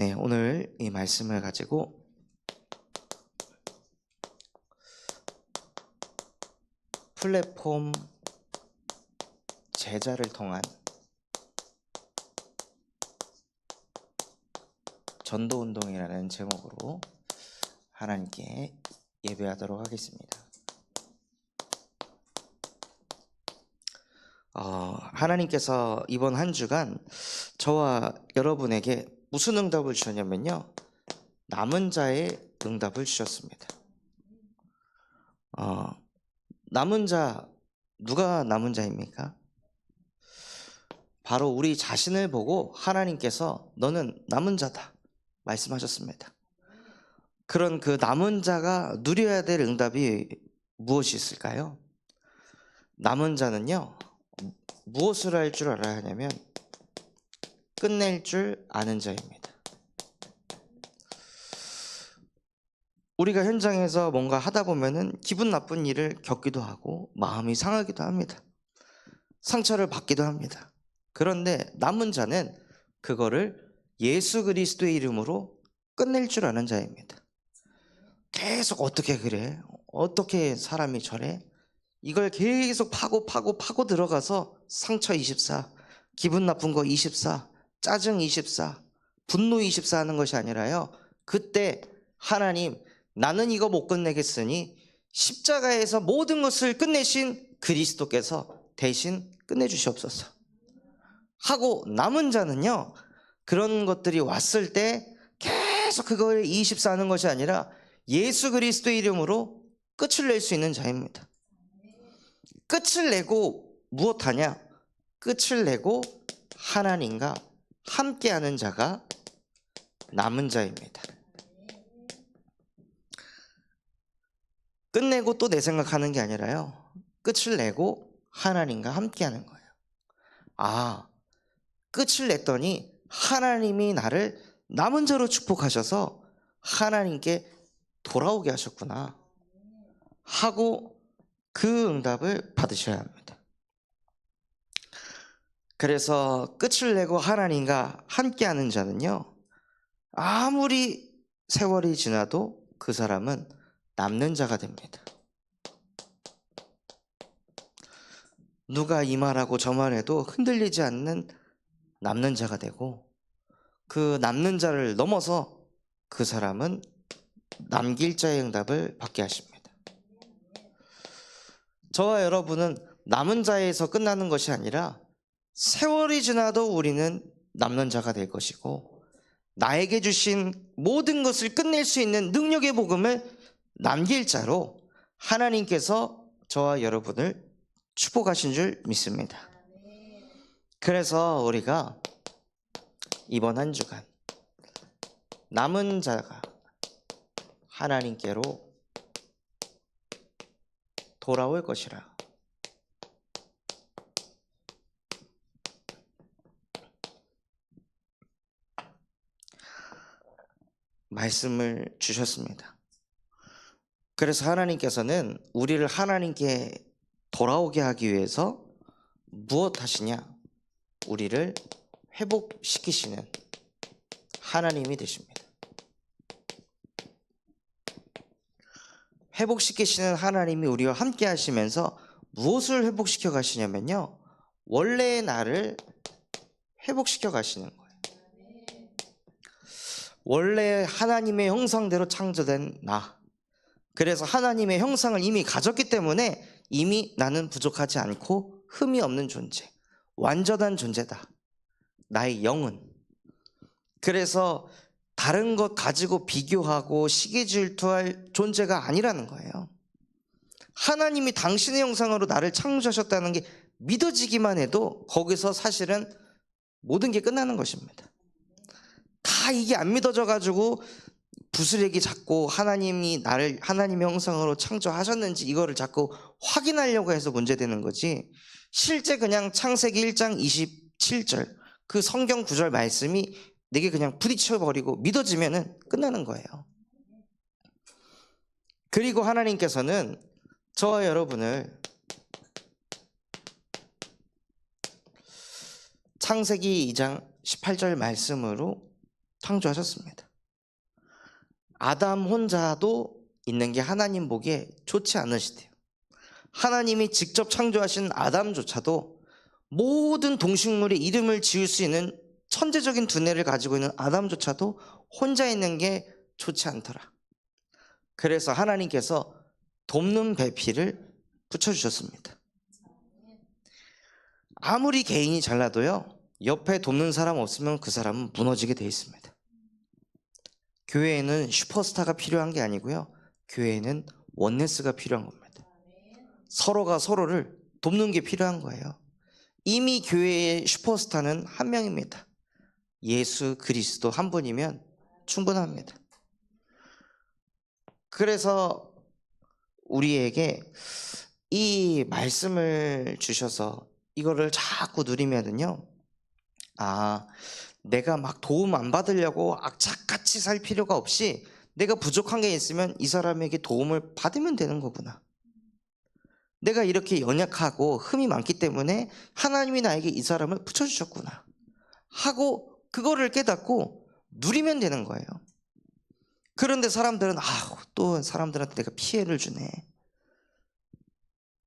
네, 오늘 이 말씀을 가지고 플랫폼 제자를 통한 전도운동이라는 제목으로 하나님께 예배하도록 하겠습니다. 하나님께서 이번 한 주간 저와 여러분에게 무슨 응답을 주셨냐면요, 남은 자의 응답을 주셨습니다. 남은 자, 누가 남은 자입니까? 바로 우리 자신을 보고 하나님께서 너는 남은 자다 말씀하셨습니다. 그런 그 남은 자가 누려야 될 응답이 무엇이 있을까요? 남은 자는요, 무엇을 할 줄 알아야 하냐면 끝낼 줄 아는 자입니다. 우리가 현장에서 뭔가 하다 보면은 기분 나쁜 일을 겪기도 하고 마음이 상하기도 합니다. 상처를 받기도 합니다. 그런데 남은 자는 그거를 예수 그리스도의 이름으로 끝낼 줄 아는 자입니다. 계속 어떻게 그래? 어떻게 사람이 저래? 이걸 계속 파고 들어가서 상처 24, 기분 나쁜 거 24, 짜증 24, 분노 24 하는 것이 아니라요, 그때 하나님, 나는 이거 못 끝내겠으니 십자가에서 모든 것을 끝내신 그리스도께서 대신 끝내주시옵소서 하고, 남은 자는요, 그런 것들이 왔을 때 계속 그걸 24 하는 것이 아니라 예수 그리스도의 이름으로 끝을 낼 수 있는 자입니다. 끝을 내고 무엇하냐? 끝을 내고 하나님과 함께하는 자가 남은 자입니다. 끝내고 또 내 생각하는 게 아니라요, 끝을 내고 하나님과 함께하는 거예요. 끝을 냈더니 하나님이 나를 남은 자로 축복하셔서 하나님께 돌아오게 하셨구나 하고 그 응답을 받으셔야 합니다. 그래서 끝을 내고 하나님과 함께하는 자는요, 아무리 세월이 지나도 그 사람은 남는 자가 됩니다. 누가 이 말하고 저 말해도 흔들리지 않는 남는 자가 되고, 그 남는 자를 넘어서 그 사람은 남길 자의 응답을 받게 하십니다. 저와 여러분은 남은 자에서 끝나는 것이 아니라 세월이 지나도 우리는 남는 자가 될 것이고, 나에게 주신 모든 것을 끝낼 수 있는 능력의 복음을 남길 자로 하나님께서 저와 여러분을 축복하신 줄 믿습니다. 그래서 우리가 이번 한 주간 남은 자가 하나님께로 돌아올 것이라 말씀을 주셨습니다. 그래서 하나님께서는 우리를 하나님께 돌아오게 하기 위해서 무엇 하시냐? 우리를 회복시키시는 하나님이 되십니다. 회복시키시는 하나님이 우리와 함께 하시면서 무엇을 회복시켜 가시냐면요, 원래의 나를 회복시켜 가시는 거예요. 원래 하나님의 형상대로 창조된 나, 그래서 하나님의 형상을 이미 가졌기 때문에 이미 나는 부족하지 않고 흠이 없는 존재, 완전한 존재다, 나의 영은. 그래서 다른 것 가지고 비교하고 시기 질투할 존재가 아니라는 거예요. 하나님이 당신의 형상으로 나를 창조하셨다는 게 믿어지기만 해도 거기서 사실은 모든 게 끝나는 것입니다. 다 이게 안 믿어져 가지고 부스레기 잡고 하나님이 나를 하나님의 형상으로 창조하셨는지 이거를 자꾸 확인하려고 해서 문제되는 거지, 실제 그냥 창세기 1장 27절 그 성경 구절 말씀이 내게 그냥 부딪혀버리고 믿어지면은 끝나는 거예요. 그리고 하나님께서는 저와 여러분을 창세기 2장 18절 말씀으로 창조하셨습니다. 아담 혼자도 있는 게 하나님 보기에 좋지 않으시대요. 하나님이 직접 창조하신 아담조차도 모든 동식물의 이름을 지을 수 있는 천재적인 두뇌를 가지고 있는 아담조차도 혼자 있는 게 좋지 않더라. 그래서 하나님께서 돕는 배필을 붙여주셨습니다. 아무리 개인이 잘나도요, 옆에 돕는 사람 없으면 그 사람은 무너지게 돼 있습니다. 교회에는 슈퍼스타가 필요한 게 아니고요, 교회에는 원네스가 필요한 겁니다. 서로가 서로를 돕는 게 필요한 거예요. 이미 교회의 슈퍼스타는 한 명입니다. 예수 그리스도 한 분이면 충분합니다. 그래서 우리에게 이 말씀을 주셔서 이거를 자꾸 누리면은요, 내가 막 도움 안 받으려고 악착같이 살 필요가 없이 내가 부족한 게 있으면 이 사람에게 도움을 받으면 되는 거구나. 내가 이렇게 연약하고 흠이 많기 때문에 하나님이 나에게 이 사람을 붙여주셨구나 하고 그거를 깨닫고 누리면 되는 거예요. 그런데 사람들은 또 사람들한테 내가 피해를 주네,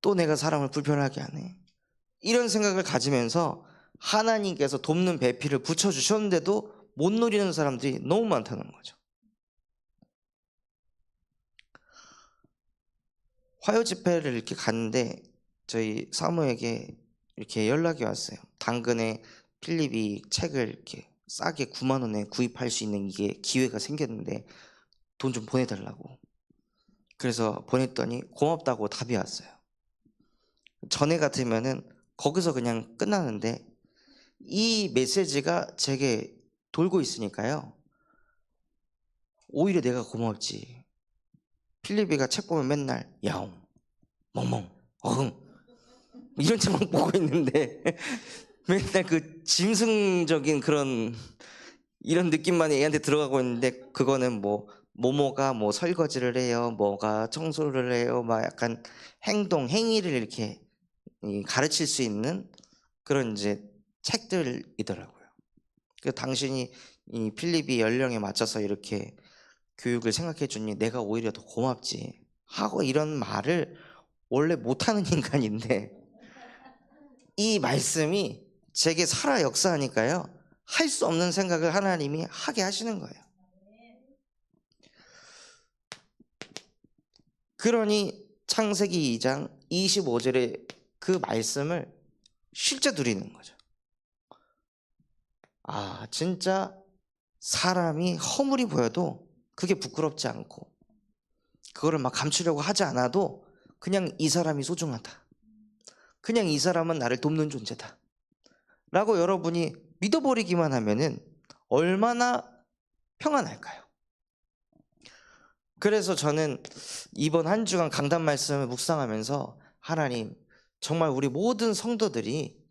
또 내가 사람을 불편하게 하네, 이런 생각을 가지면서 하나님께서 돕는 배필을 붙여주셨는데도 못 누리는 사람들이 너무 많다는 거죠. 화요 집회를 이렇게 갔는데 저희 사모에게 이렇게 연락이 왔어요. 당근에 필립이 책을 이렇게 싸게 9만 원에 구입할 수 있는 이게 기회가 생겼는데 돈 좀 보내달라고. 그래서 보냈더니 고맙다고 답이 왔어요. 전에 같으면은 거기서 그냥 끝나는데 이 메시지가 제게 돌고 있으니까요, 오히려 내가 고맙지. 필립이가 책 보면 맨날 야옹, 멍멍, 어흥 이런 책만 보고 있는데 맨날 그 짐승적인 그런 이런 느낌만 애한테 들어가고 있는데, 그거는 모모가 설거지를 해요, 뭐가 청소를 해요, 막 약간 행위를 이렇게 가르칠 수 있는 그런 이제 책들이더라고요. 그 당신이 이 필립이 연령에 맞춰서 이렇게 교육을 생각해 주니 내가 오히려 더 고맙지 하고 이런 말을 원래 못하는 인간인데 이 말씀이 제게 살아 역사하니까요, 할 수 없는 생각을 하나님이 하게 하시는 거예요. 그러니 창세기 2장 25절의 그 말씀을 실제 누리는 거죠. 진짜 사람이 허물이 보여도 그게 부끄럽지 않고 그거를 막 감추려고 하지 않아도 그냥 이 사람이 소중하다, 그냥 이 사람은 나를 돕는 존재다 라고 여러분이 믿어버리기만 하면은 얼마나 평안할까요? 그래서 저는 이번 한 주간 강단 말씀을 묵상하면서 하나님, 정말 우리 모든 성도들이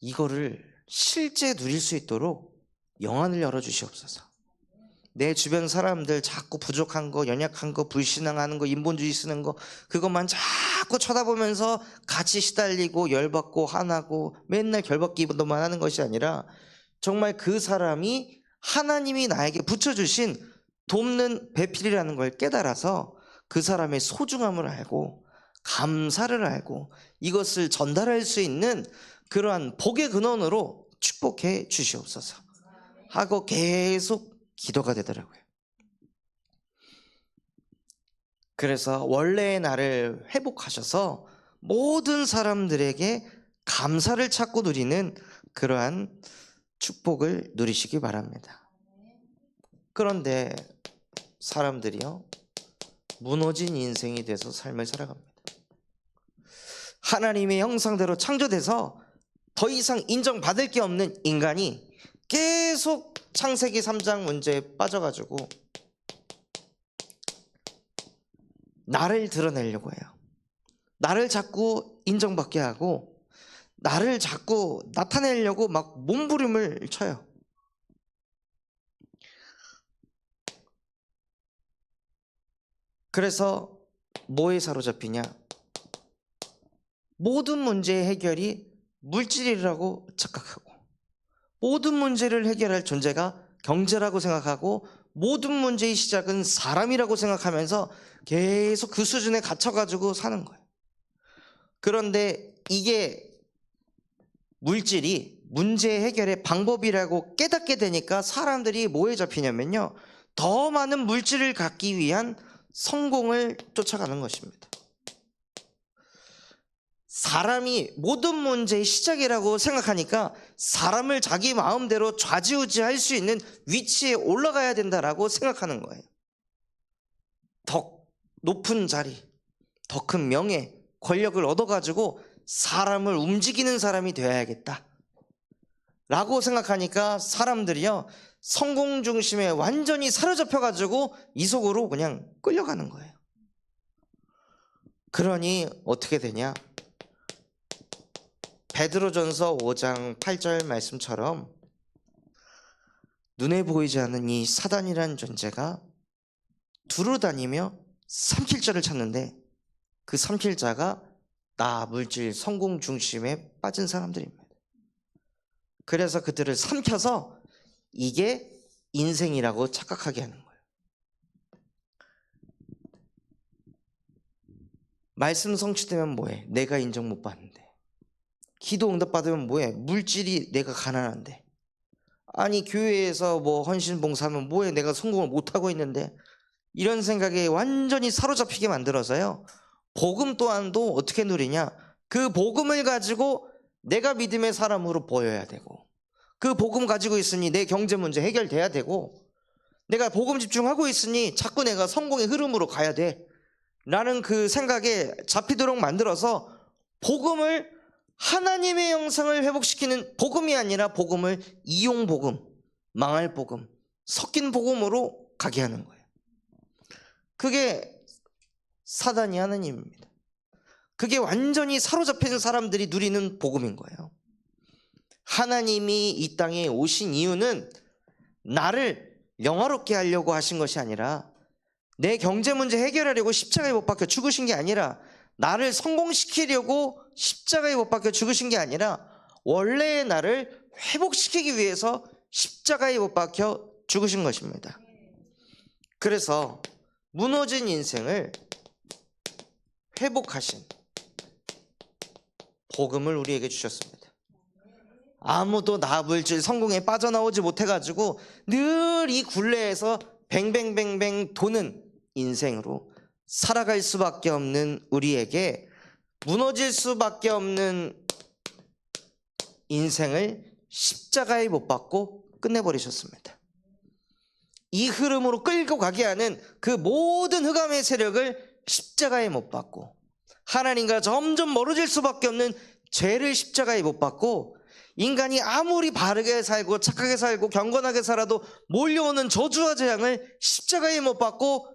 이거를 실제 누릴 수 있도록 영안을 열어주시옵소서. 내 주변 사람들 자꾸 부족한 거, 연약한 거, 불신앙하는 거, 인본주의 쓰는 거, 그것만 자꾸 쳐다보면서 같이 시달리고 열받고 화나고 맨날 결받기만 하는 것이 아니라 정말 그 사람이 하나님이 나에게 붙여주신 돕는 배필이라는 걸 깨달아서 그 사람의 소중함을 알고 감사를 알고 이것을 전달할 수 있는 그러한 복의 근원으로 축복해 주시옵소서 하고 계속 기도가 되더라고요. 그래서 원래의 나를 회복하셔서 모든 사람들에게 감사를 찾고 누리는 그러한 축복을 누리시기 바랍니다. 그런데 사람들이요, 무너진 인생이 돼서 삶을 살아갑니다. 하나님의 형상대로 창조돼서 더 이상 인정받을 게 없는 인간이 계속 창세기 3장 문제에 빠져가지고 나를 드러내려고 해요. 나를 자꾸 인정받게 하고 나를 자꾸 나타내려고 막 몸부림을 쳐요. 그래서 뭐에 사로잡히냐? 모든 문제의 해결이 물질이라고 착각하고 모든 문제를 해결할 존재가 경제라고 생각하고 모든 문제의 시작은 사람이라고 생각하면서 계속 그 수준에 갇혀가지고 사는 거예요. 그런데 이게 물질이 문제 해결의 방법이라고 깨닫게 되니까 사람들이 뭐에 잡히냐면요, 더 많은 물질을 갖기 위한 성공을 쫓아가는 것입니다. 사람이 모든 문제의 시작이라고 생각하니까 사람을 자기 마음대로 좌지우지할 수 있는 위치에 올라가야 된다라고 생각하는 거예요. 더 높은 자리, 더 큰 명예, 권력을 얻어가지고 사람을 움직이는 사람이 되어야겠다 라고 생각하니까 사람들이요, 성공 중심에 완전히 사로잡혀가지고 이 속으로 그냥 끌려가는 거예요. 그러니 어떻게 되냐? 베드로전서 5장 8절 말씀처럼 눈에 보이지 않는 이 사단이라는 존재가 두루다니며 삼킬자를 찾는데 그 삼킬자가 나, 물질, 성공 중심에 빠진 사람들입니다. 그래서 그들을 삼켜서 이게 인생이라고 착각하게 하는 거예요. 말씀 성취되면 뭐해? 내가 인정 못 받는데. 기도 응답 받으면 뭐해? 물질이 내가 가난한데. 아니 교회에서 뭐 헌신 봉사하면 뭐해? 내가 성공을 못하고 있는데. 이런 생각에 완전히 사로잡히게 만들어서요, 복음 또한도 어떻게 누리냐? 그 복음을 가지고 내가 믿음의 사람으로 보여야 되고, 그 복음 가지고 있으니 내 경제 문제 해결돼야 되고, 내가 복음 집중하고 있으니 자꾸 내가 성공의 흐름으로 가야 돼 라는 그 생각에 잡히도록 만들어서 복음을, 하나님의 영성을 회복시키는 복음이 아니라 복음을 이용 복음, 망할 복음, 섞인 복음으로 가게 하는 거예요. 그게 사단이 하는 일입니다. 그게 완전히 사로잡힌 사람들이 누리는 복음인 거예요. 하나님이 이 땅에 오신 이유는 나를 영화롭게 하려고 하신 것이 아니라, 내 경제 문제 해결하려고 십자가에 못 박혀 죽으신 게 아니라, 나를 성공시키려고 십자가에 못 박혀 죽으신 게 아니라 원래의 나를 회복시키기 위해서 십자가에 못 박혀 죽으신 것입니다. 그래서 무너진 인생을 회복하신 복음을 우리에게 주셨습니다. 아무도 나, 물질, 성공에 빠져나오지 못해가지고 늘 이 굴레에서 뱅뱅뱅뱅 도는 인생으로 살아갈 수밖에 없는 우리에게 무너질 수밖에 없는 인생을 십자가에 못 박고 끝내버리셨습니다. 이 흐름으로 끌고 가게 하는 그 모든 흑암의 세력을 십자가에 못 박고, 하나님과 점점 멀어질 수밖에 없는 죄를 십자가에 못 박고, 인간이 아무리 바르게 살고 착하게 살고 경건하게 살아도 몰려오는 저주와 재앙을 십자가에 못 박고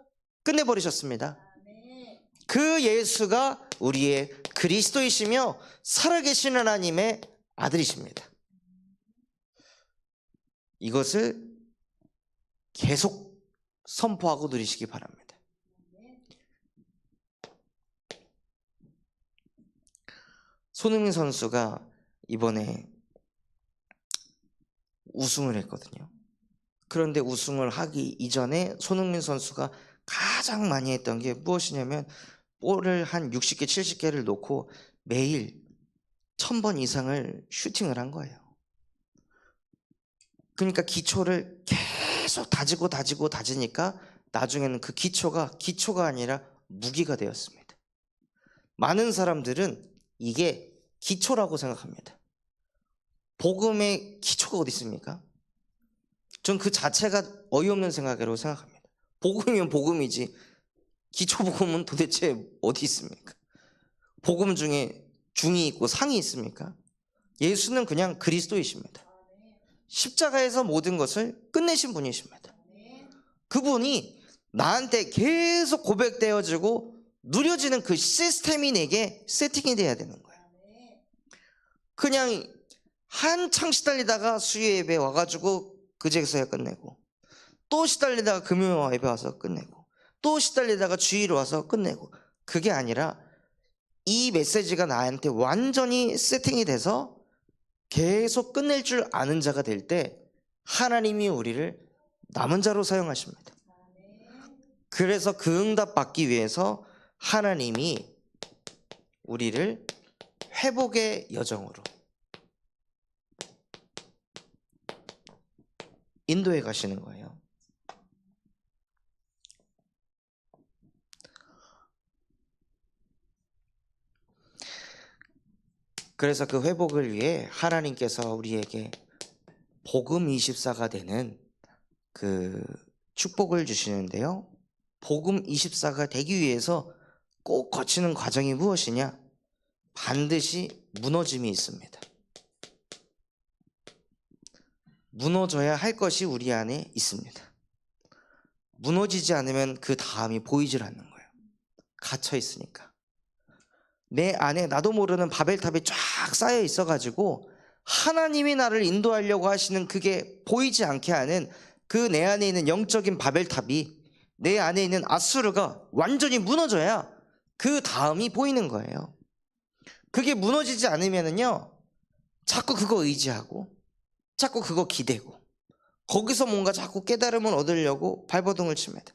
끝내버리셨습니다. 그 예수가 우리의 그리스도이시며 살아계신 하나님의 아들이십니다. 이것을 계속 선포하고 누리시기 바랍니다. 손흥민 선수가 이번에 우승을 했거든요. 그런데 우승을 하기 이전에 손흥민 선수가 가장 많이 했던 게 무엇이냐면, 볼을 한 60개, 70개를 놓고 매일 1000번 이상을 슈팅을 한 거예요. 그러니까 기초를 계속 다지니까 나중에는 그 기초가 아니라 무기가 되었습니다. 많은 사람들은 이게 기초라고 생각합니다. 복음의 기초가 어디 있습니까? 전 그 자체가 어이없는 생각이라고 생각합니다. 복음이면 복음이지 기초 복음은 도대체 어디 있습니까? 복음 중에 중이 있고 상이 있습니까? 예수는 그냥 그리스도이십니다. 십자가에서 모든 것을 끝내신 분이십니다. 그분이 나한테 계속 고백되어지고 누려지는 그 시스템이 내게 세팅이 돼야 되는 거예요. 그냥 한창 시달리다가 수요 예배 와가지고 그제서야 끝내고, 또 시달리다가 금요 예배 와서 끝내고, 또 시달리다가 주일 와서 끝내고, 그게 아니라 이 메시지가 나한테 완전히 세팅이 돼서 계속 끝낼 줄 아는 자가 될 때 하나님이 우리를 남은 자로 사용하십니다. 그래서 그 응답 받기 위해서 하나님이 우리를 회복의 여정으로 인도해 가시는 거예요. 그래서 그 회복을 위해 하나님께서 우리에게 복음 24가 되는 그 축복을 주시는데요. 복음 24가 되기 위해서 꼭 거치는 과정이 무엇이냐? 반드시 무너짐이 있습니다. 무너져야 할 것이 우리 안에 있습니다. 무너지지 않으면 그 다음이 보이질 않는 거예요. 갇혀 있으니까. 내 안에 나도 모르는 바벨탑이 쫙 쌓여 있어가지고 하나님이 나를 인도하려고 하시는 그게 보이지 않게 하는 그 내 안에 있는 영적인 바벨탑이 내 안에 있는 아수르가 완전히 무너져야 그 다음이 보이는 거예요. 그게 무너지지 않으면은요, 자꾸 그거 의지하고 자꾸 그거 기대고 거기서 뭔가 자꾸 깨달음을 얻으려고 발버둥을 칩니다.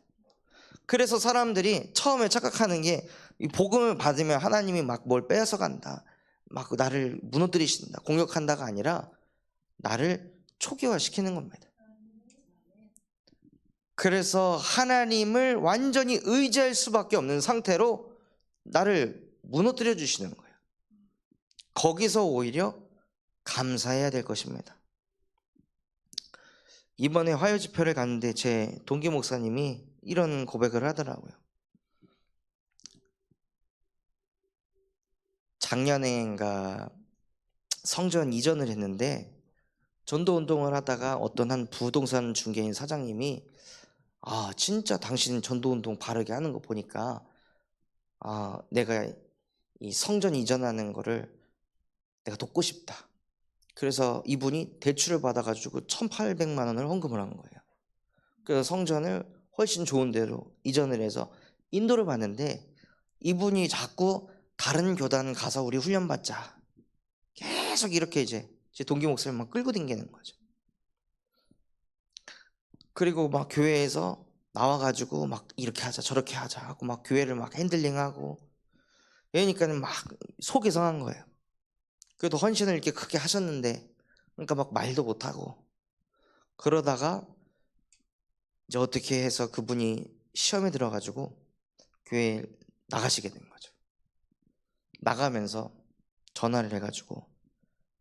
그래서 사람들이 처음에 착각하는 게 이 복음을 받으면 하나님이 막 뭘 빼앗아 간다, 막 나를 무너뜨리신다, 공격한다가 아니라 나를 초기화시키는 겁니다. 그래서 하나님을 완전히 의지할 수밖에 없는 상태로 나를 무너뜨려 주시는 거예요. 거기서 오히려 감사해야 될 것입니다. 이번에 화요 집회를 갔는데 제 동기 목사님이 이런 고백을 하더라고요. 작년에인가 성전 이전을 했는데 전도 운동을 하다가 어떤 한 부동산 중개인 사장님이 진짜 당신 전도 운동 바르게 하는 거 보니까 내가 이 성전 이전하는 거를 내가 돕고 싶다. 그래서 이분이 대출을 받아가지고 1,800만 원을 헌금을 한 거예요. 그래서 성전을 훨씬 좋은 데로 이전을 해서 인도를 받는데 이분이 자꾸 다른 교단 가서 우리 훈련 받자, 계속 이렇게 이제 제 동기 목사님 막 끌고 다니는 거죠. 그리고 막 교회에서 나와가지고 막 이렇게 하자 저렇게 하자 하고 막 교회를 막 핸들링하고, 그러니까는 막 속이 상한 거예요. 그래도 헌신을 이렇게 크게 하셨는데, 그러니까 막 말도 못하고 그러다가 이제 어떻게 해서 그분이 시험에 들어가지고 교회에 나가시게 된 거죠. 나가면서 전화를 해가지고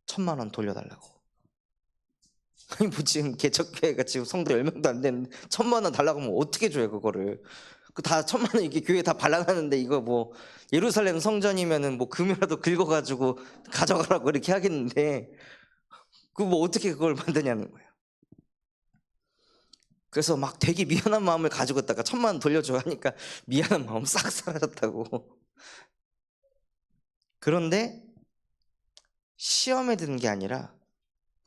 1,000만 원 돌려달라고. 아니 뭐 지금 개척교회가 지금 성도 10명도 안 되는데 1,000만 원 달라고 하면 어떻게 줘요 그거를. 그 다 1,000만 원 이게 교회 다 발라놨는데 이거 뭐 예루살렘 성전이면은 뭐 금이라도 긁어가지고 가져가라고 이렇게 하겠는데 그 뭐 어떻게 그걸 만드냐는 거예요. 그래서 막 되게 미안한 마음을 가지고 있다가 1,000만 원 돌려줘 하니까 미안한 마음 싹 사라졌다고. 그런데 시험에 드는 게 아니라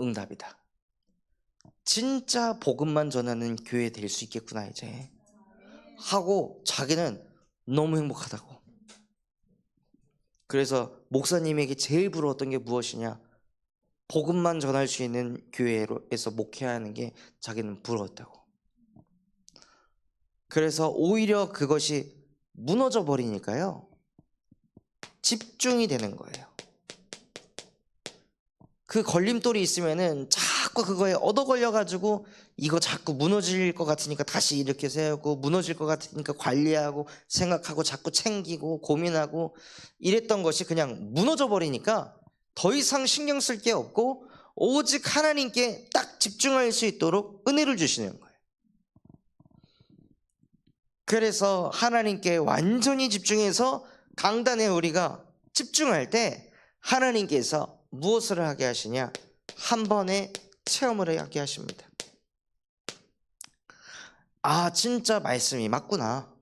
응답이다. 진짜 복음만 전하는 교회 될 수 있겠구나 이제 하고 자기는 너무 행복하다고. 그래서 목사님에게 제일 부러웠던 게 무엇이냐? 복음만 전할 수 있는 교회에서 목회하는 게 자기는 부러웠다고. 그래서 오히려 그것이 무너져 버리니까요, 집중이 되는 거예요. 그 걸림돌이 있으면은 자꾸 그거에 얻어 걸려가지고 이거 자꾸 무너질 것 같으니까 다시 이렇게 세우고, 무너질 것 같으니까 관리하고 생각하고 자꾸 챙기고 고민하고 이랬던 것이 그냥 무너져 버리니까 더 이상 신경 쓸 게 없고 오직 하나님께 딱 집중할 수 있도록 은혜를 주시는 거예요. 그래서 하나님께 완전히 집중해서 강단에 우리가 집중할 때 하나님께서 무엇을 하게 하시냐? 한 번에 체험을 하게 하십니다. 진짜 말씀이 맞구나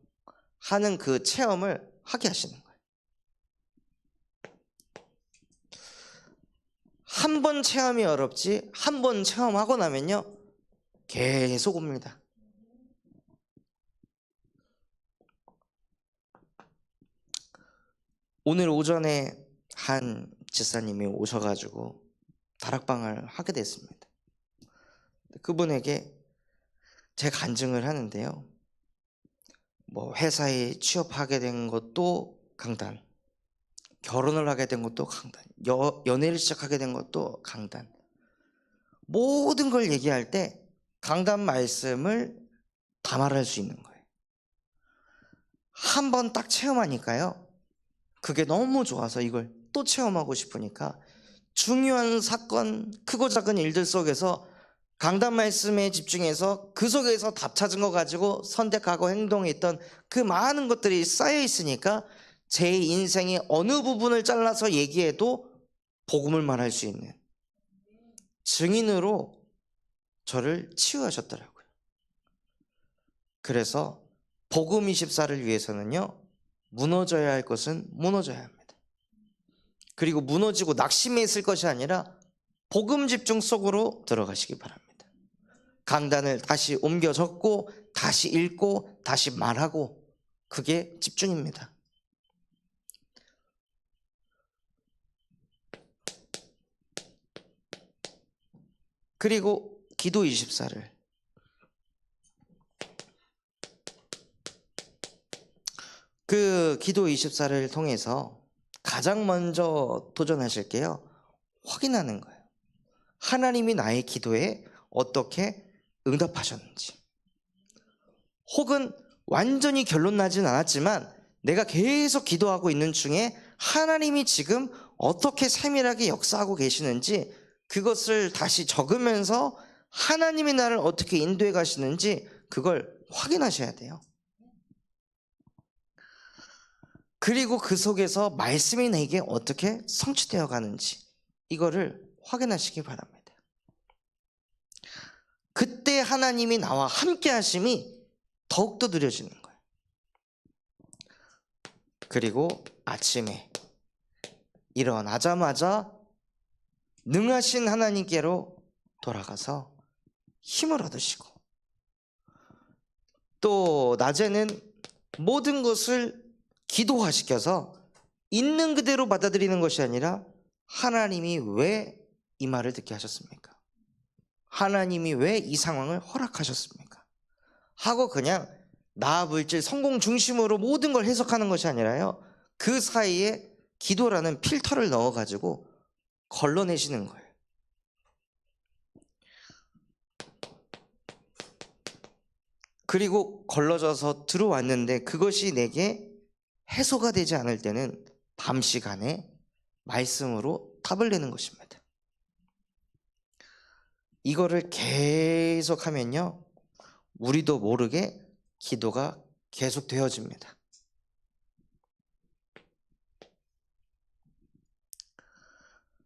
하는 그 체험을 하게 하시는 거예요. 한 번 체험이 어렵지 한 번 체험하고 나면요 계속 옵니다. 오늘 오전에 한 집사님이 오셔가지고 다락방을 하게 됐습니다. 그분에게 제 간증을 하는데요. 뭐 회사에 취업하게 된 것도 강단, 결혼을 하게 된 것도 강단, 연애를 시작하게 된 것도 강단. 모든 걸 얘기할 때 강단 말씀을 다 말할 수 있는 거예요. 한 번 딱 체험하니까요, 그게 너무 좋아서 이걸 또 체험하고 싶으니까 중요한 사건, 크고 작은 일들 속에서 강단 말씀에 집중해서 그 속에서 답 찾은 거 가지고 선택하고 행동했던 그 많은 것들이 쌓여 있으니까 제 인생의 어느 부분을 잘라서 얘기해도 복음을 말할 수 있는 증인으로 저를 치유하셨더라고요. 그래서 복음 24를 위해서는요, 무너져야 할 것은 무너져야 합니다. 그리고 무너지고 낙심해 있을 것이 아니라 복음 집중 속으로 들어가시기 바랍니다. 강단을 다시 옮겨 적고 다시 읽고 다시 말하고, 그게 집중입니다. 그리고 기도 24를, 그 기도 24를 통해서 가장 먼저 도전하실 게요, 확인하는 거예요. 하나님이 나의 기도에 어떻게 응답하셨는지, 혹은 완전히 결론 나진 않았지만 내가 계속 기도하고 있는 중에 하나님이 지금 어떻게 세밀하게 역사하고 계시는지, 그것을 다시 적으면서 하나님이 나를 어떻게 인도해 가시는지 그걸 확인하셔야 돼요. 그리고 그 속에서 말씀이 내게 어떻게 성취되어 가는지, 이거를 확인하시기 바랍니다. 그때 하나님이 나와 함께 하심이 더욱더 누려지는 거예요. 그리고 아침에 일어나자마자 능하신 하나님께로 돌아가서 힘을 얻으시고, 또 낮에는 모든 것을 기도화시켜서 있는 그대로 받아들이는 것이 아니라 하나님이 왜 이 말을 듣게 하셨습니까? 하나님이 왜 이 상황을 허락하셨습니까? 하고 그냥 나 물질 성공 중심으로 모든 걸 해석하는 것이 아니라요, 그 사이에 기도라는 필터를 넣어가지고 걸러내시는 거예요. 그리고 걸러져서 들어왔는데 그것이 내게 해소가 되지 않을 때는 밤 시간에 말씀으로 답을 내는 것입니다. 이거를 계속 하면요, 우리도 모르게 기도가 계속 되어집니다.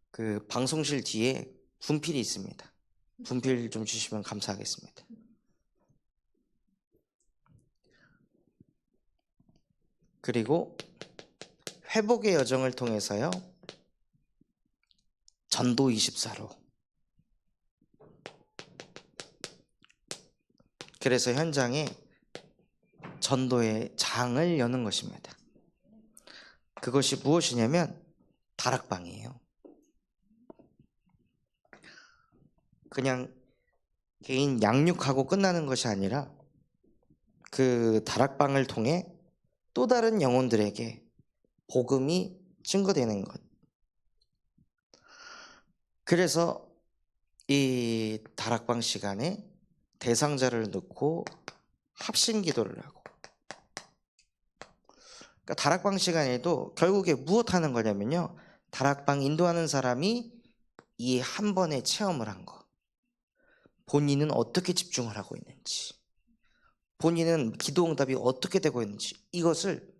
그 방송실 뒤에 분필이 있습니다. 분필 좀 주시면 감사하겠습니다. 그리고 회복의 여정을 통해서요, 전도 24로, 그래서 현장에 전도의 장을 여는 것입니다. 그것이 무엇이냐면 다락방이에요. 그냥 개인 양육하고 끝나는 것이 아니라 그 다락방을 통해 또 다른 영혼들에게 복음이 증거되는 것. 그래서 이 다락방 시간에 대상자를 넣고 합심 기도를 하고, 그러니까 다락방 시간에도 결국에 무엇 하는 거냐면요, 다락방 인도하는 사람이 이 한 번의 체험을 한 거, 본인은 어떻게 집중을 하고 있는지, 본인은 기도 응답이 어떻게 되고 있는지, 이것을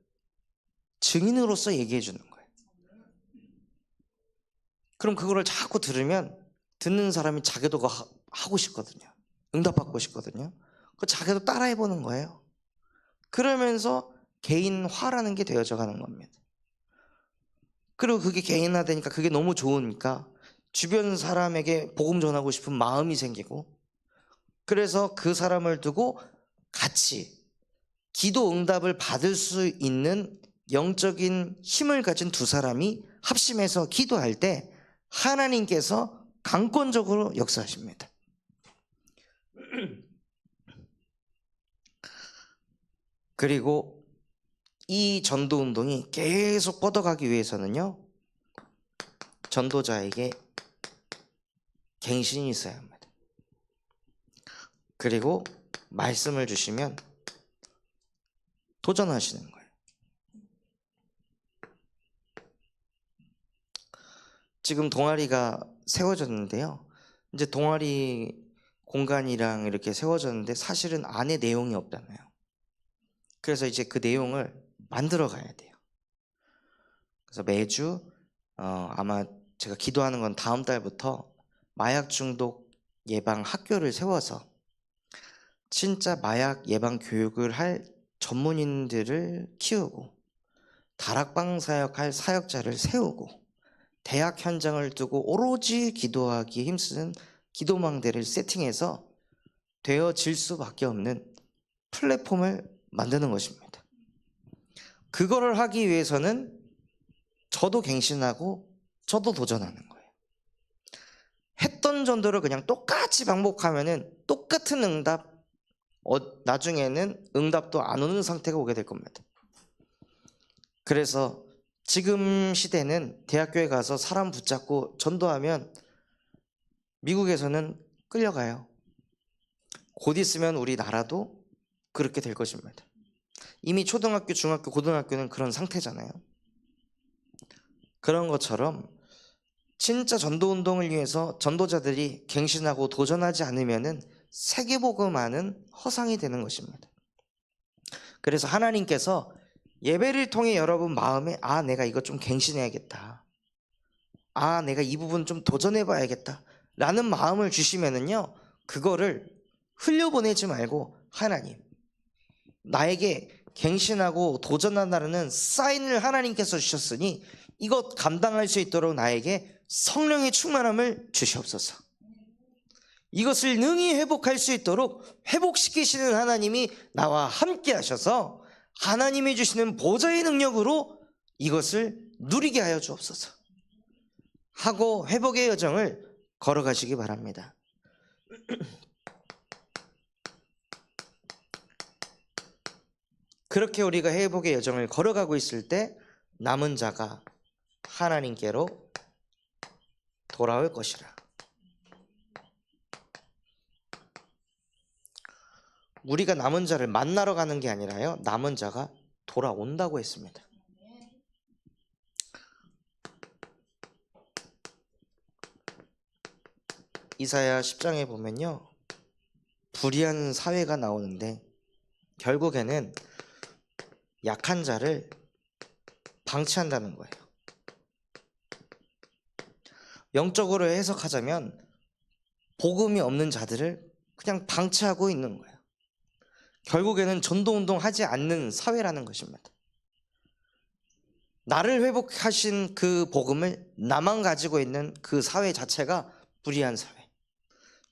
증인으로서 얘기해 주는 거예요. 그럼 그거를 자꾸 들으면 듣는 사람이 자기도 하고 싶거든요. 응답받고 싶거든요. 그 자기도 따라해 보는 거예요. 그러면서 개인화라는 게 되어져 가는 겁니다. 그리고 그게 개인화되니까 그게 너무 좋으니까 주변 사람에게 복음 전하고 싶은 마음이 생기고, 그래서 그 사람을 두고 같이 기도 응답을 받을 수 있는 영적인 힘을 가진 두 사람이 합심해서 기도할 때 하나님께서 강권적으로 역사하십니다. 그리고 이 전도 운동이 계속 뻗어가기 위해서는요, 전도자에게 갱신이 있어야 합니다. 그리고 말씀을 주시면 도전하시는 거예요. 지금 동아리가 세워졌는데요. 이제 동아리 공간이랑 이렇게 세워졌는데 사실은 안에 내용이 없잖아요. 그래서 이제 그 내용을 만들어 가야 돼요. 그래서 매주 아마 제가 기도하는 건 다음 달부터 마약 중독 예방 학교를 세워서 진짜 마약 예방 교육을 할 전문인들을 키우고 다락방 사역할 사역자를 세우고 대학 현장을 두고 오로지 기도하기에 힘쓰는 기도망대를 세팅해서 되어질 수밖에 없는 플랫폼을 만드는 것입니다. 그거를 하기 위해서는 저도 갱신하고 저도 도전하는 거예요. 했던 전도를 그냥 똑같이 반복하면은 똑같은 응답, 나중에는 응답도 안 오는 상태가 오게 될 겁니다. 그래서 지금 시대는 대학교에 가서 사람 붙잡고 전도하면 미국에서는 끌려가요. 곧 있으면 우리나라도 그렇게 될 것입니다. 이미 초등학교, 중학교, 고등학교는 그런 상태잖아요. 그런 것처럼 진짜 전도운동을 위해서 전도자들이 갱신하고 도전하지 않으면은 세계복음화는 허상이 되는 것입니다. 그래서 하나님께서 예배를 통해 여러분 마음에 내가 이거 좀 갱신해야겠다, 내가 이 부분 좀 도전해봐야겠다 라는 마음을 주시면은요, 그거를 흘려보내지 말고 하나님, 나에게 갱신하고 도전한다는 사인을 하나님께서 주셨으니 이것 감당할 수 있도록 나에게 성령의 충만함을 주시옵소서. 이것을 능히 회복할 수 있도록 회복시키시는 하나님이 나와 함께 하셔서 하나님이 주시는 보좌의 능력으로 이것을 누리게 하여 주옵소서 하고 회복의 여정을 걸어가시기 바랍니다. 그렇게 우리가 회복의 여정을 걸어가고 있을 때 남은 자가 하나님께로 돌아올 것이라. 우리가 남은 자를 만나러 가는 게 아니라요, 남은 자가 돌아온다고 했습니다. 이사야 10장에 보면요, 불의한 사회가 나오는데 결국에는 약한 자를 방치한다는 거예요. 영적으로 해석하자면 복음이 없는 자들을 그냥 방치하고 있는 거예요. 결국에는 전도운동 하지 않는 사회라는 것입니다. 나를 회복하신 그 복음을 나만 가지고 있는 그 사회 자체가 불의한 사회,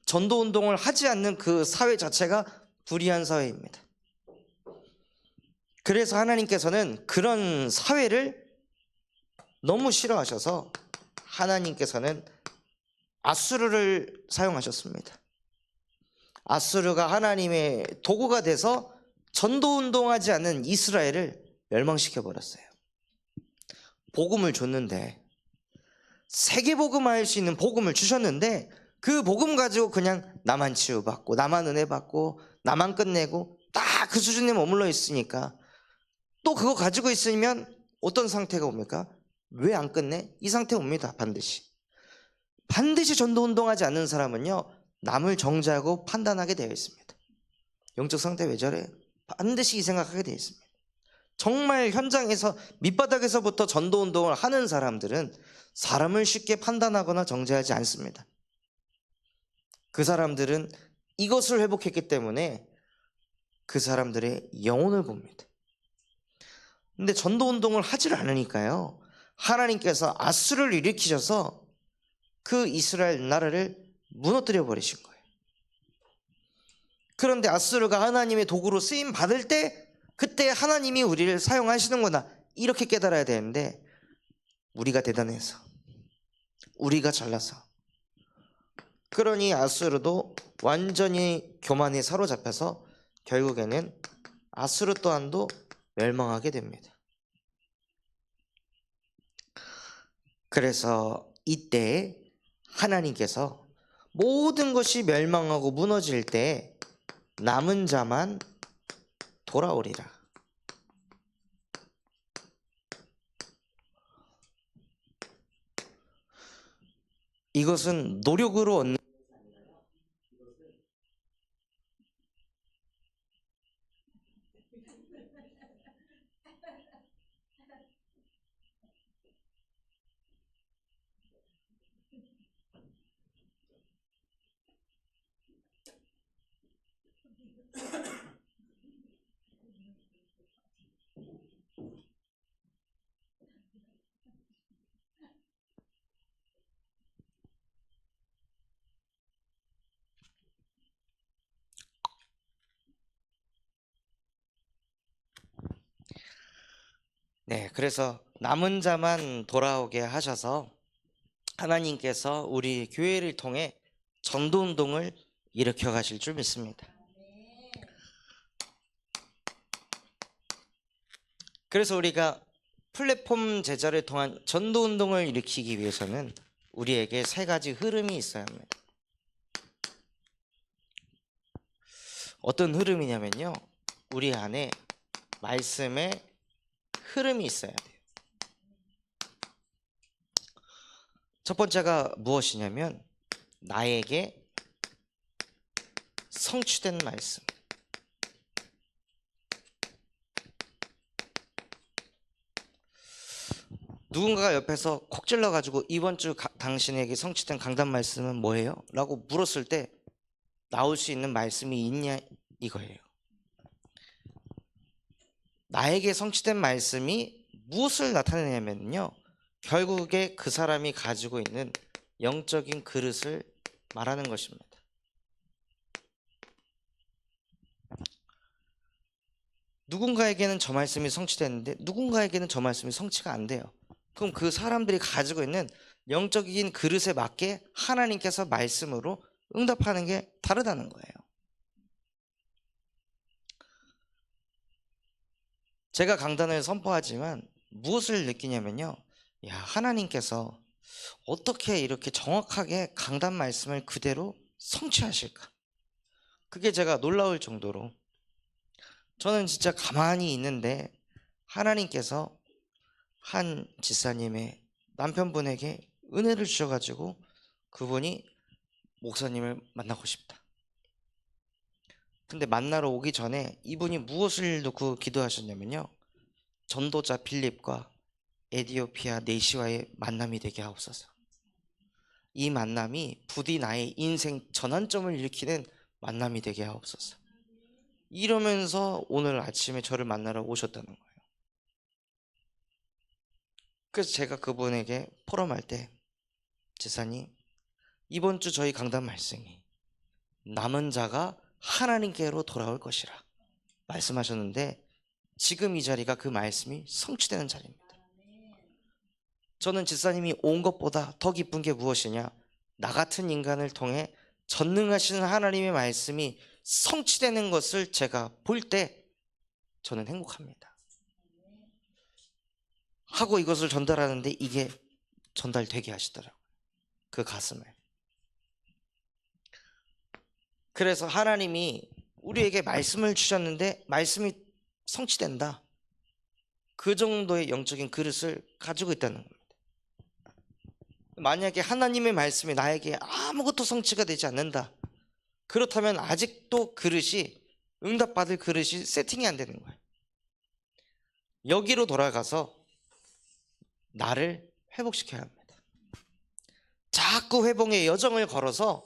전도운동을 하지 않는 그 사회 자체가 불의한 사회입니다. 그래서 하나님께서는 그런 사회를 너무 싫어하셔서 하나님께서는 아수르를 사용하셨습니다. 아수르가 하나님의 도구가 돼서 전도운동하지 않는 이스라엘을 멸망시켜버렸어요. 복음을 줬는데, 세계복음화할 수 있는 복음을 주셨는데 그 복음 가지고 그냥 나만 치유받고 나만 은혜 받고 나만 끝내고 딱 그 수준에 머물러 있으니까, 또 그거 가지고 있으면 어떤 상태가 옵니까? 왜 안 끝내? 이 상태 옵니다. 반드시 전도운동하지 않는 사람은요, 남을 정죄하고 판단하게 되어 있습니다. 영적 상태 왜 저래? 반드시 이 생각하게 되어 있습니다. 정말 현장에서 밑바닥에서부터 전도운동을 하는 사람들은 사람을 쉽게 판단하거나 정죄하지 않습니다. 그 사람들은 이것을 회복했기 때문에 그 사람들의 영혼을 봅니다. 근데 전도운동을 하지를 않으니까요, 하나님께서 아수르를 일으키셔서 그 이스라엘 나라를 무너뜨려 버리신 거예요. 그런데 아수르가 하나님의 도구로 쓰임 받을 때 그때 하나님이 우리를 사용하시는구나, 이렇게 깨달아야 되는데, 우리가 대단해서, 우리가 잘나서, 그러니 아수르도 완전히 교만에 사로잡혀서 결국에는 아수르 또한도 멸망하게 됩니다. 그래서 이때 하나님께서 모든 것이 멸망하고 무너질 때 남은 자만 돌아오리라. 이것은 노력으로 얻는 그래서 남은 자만 돌아오게 하셔서 하나님께서 우리 교회를 통해 전도운동을 일으켜 가실 줄 믿습니다. 그래서 우리가 플랫폼 제자를 통한 전도운동을 일으키기 위해서는 우리에게 세 가지 흐름이 있어야 합니다. 어떤 흐름이냐면요, 우리 안에 말씀의 흐름이 있어야 돼요. 첫 번째가 무엇이냐면 나에게 성취된 말씀. 누군가가 옆에서 콕 찔러가지고 이번 주 당신에게 성취된 강단 말씀은 뭐예요? 라고 물었을 때 나올 수 있는 말씀이 있냐 이거예요. 나에게 성취된 말씀이 무엇을 나타내냐면요, 결국에 그 사람이 가지고 있는 영적인 그릇을 말하는 것입니다. 누군가에게는 저 말씀이 성취됐는데 누군가에게는 저 말씀이 성취가 안 돼요. 그럼 그 사람들이 가지고 있는 영적인 그릇에 맞게 하나님께서 말씀으로 응답하는 게 다르다는 거예요. 제가 강단을 선포하지만 무엇을 느끼냐면요, 야, 하나님께서 어떻게 이렇게 정확하게 강단 말씀을 그대로 성취하실까? 그게 제가 놀라울 정도로, 저는 진짜 가만히 있는데 하나님께서 한 지사님의 남편분에게 은혜를 주셔가지고 그분이 목사님을 만나고 싶다. 근데 만나러 오기 전에 이분이 무엇을 놓고 기도하셨냐면요, 전도자 빌립과 에디오피아 네시와의 만남이 되게 하옵소서. 이 만남이 부디 나의 인생 전환점을 일으키는 만남이 되게 하옵소서. 이러면서 오늘 아침에 저를 만나러 오셨다는 거예요. 그래서 제가 그분에게 포럼할 때, 지사님, 이번 주 저희 강단 말씀이 남은 자가 하나님께로 돌아올 것이라 말씀하셨는데, 지금 이 자리가 그 말씀이 성취되는 자리입니다. 저는 지사님이 온 것보다 더 기쁜 게 무엇이냐, 나 같은 인간을 통해 전능하신 하나님의 말씀이 성취되는 것을 제가 볼 때 저는 행복합니다. 하고 이것을 전달하는데 이게 전달되게 하시더라고요, 그 가슴을. 그래서 하나님이 우리에게 말씀을 주셨는데 말씀이 성취된다, 그 정도의 영적인 그릇을 가지고 있다는 겁니다. 만약에 하나님의 말씀이 나에게 아무것도 성취가 되지 않는다, 그렇다면 아직도 그릇이, 응답받을 그릇이 세팅이 안 되는 거예요. 여기로 돌아가서 나를 회복시켜야 합니다. 자꾸 회복의 여정을 걸어서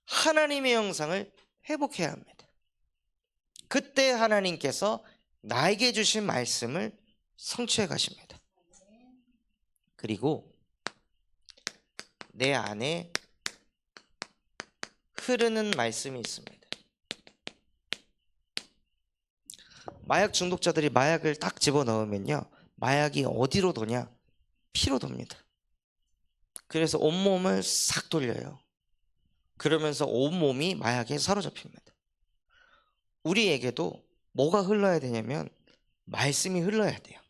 하나님의 형상을 회복해야 합니다. 그때 하나님께서 나에게 주신 말씀을 성취해 가십니다. 그리고 내 안에 흐르는 말씀이 있습니다. 마약 중독자들이 마약을 딱 집어넣으면요, 마약이 어디로 도냐? 피로 돕니다. 그래서 온몸을 싹 돌려요. 그러면서 온몸이 마약에 사로잡힙니다. 우리에게도 뭐가 흘러야 되냐면 말씀이 흘러야 돼요.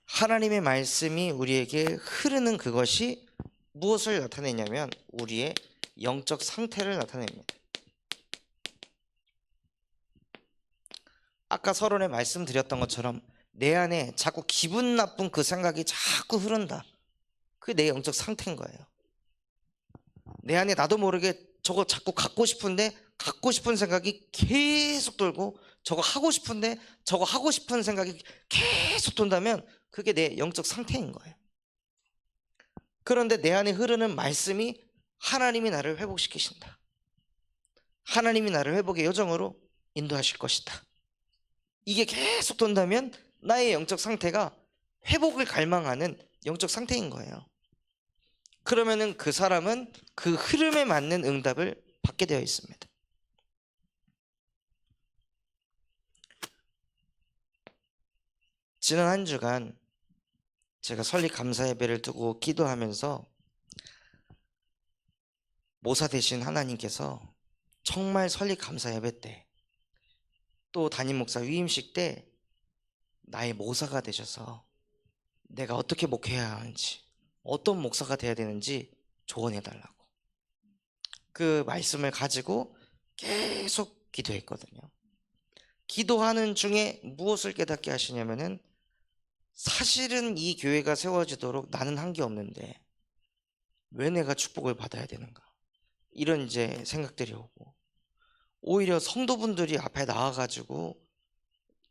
하나님의 말씀이 우리에게 흐르는 그것이 무엇을 나타내냐면 우리의 영적 상태를 나타냅니다. 아까 서론에 말씀드렸던 것처럼 내 안에 자꾸 기분 나쁜 그 생각이 자꾸 흐른다. 그게 내 영적 상태인 거예요. 내 안에 나도 모르게 저거 자꾸 갖고 싶은데 갖고 싶은 생각이 계속 돌고 저거 하고 싶은데 저거 하고 싶은 생각이 계속 돈다면 그게 내 영적 상태인 거예요. 그런데 내 안에 흐르는 말씀이 하나님이 나를 회복시키신다. 하나님이 나를 회복의 여정으로 인도하실 것이다. 이게 계속 돈다면 나의 영적 상태가 회복을 갈망하는 영적 상태인 거예요. 그러면은 그 사람은 그 흐름에 맞는 응답을 받게 되어 있습니다. 지난 한 주간 제가 설립 감사 예배를 두고 기도하면서 모사 되신 하나님께서 정말 설립 감사 예배 때 또 담임 목사 위임식 때 나의 모사가 되셔서 내가 어떻게 목회해야 하는지 어떤 목사가 돼야 되는지 조언해 달라고 그 말씀을 가지고 계속 기도했거든요. 기도하는 중에 무엇을 깨닫게 하시냐면은 사실은 이 교회가 세워지도록 나는 한 게 없는데 왜 내가 축복을 받아야 되는가, 이런 이제 생각들이 오고, 오히려 성도분들이 앞에 나와가지고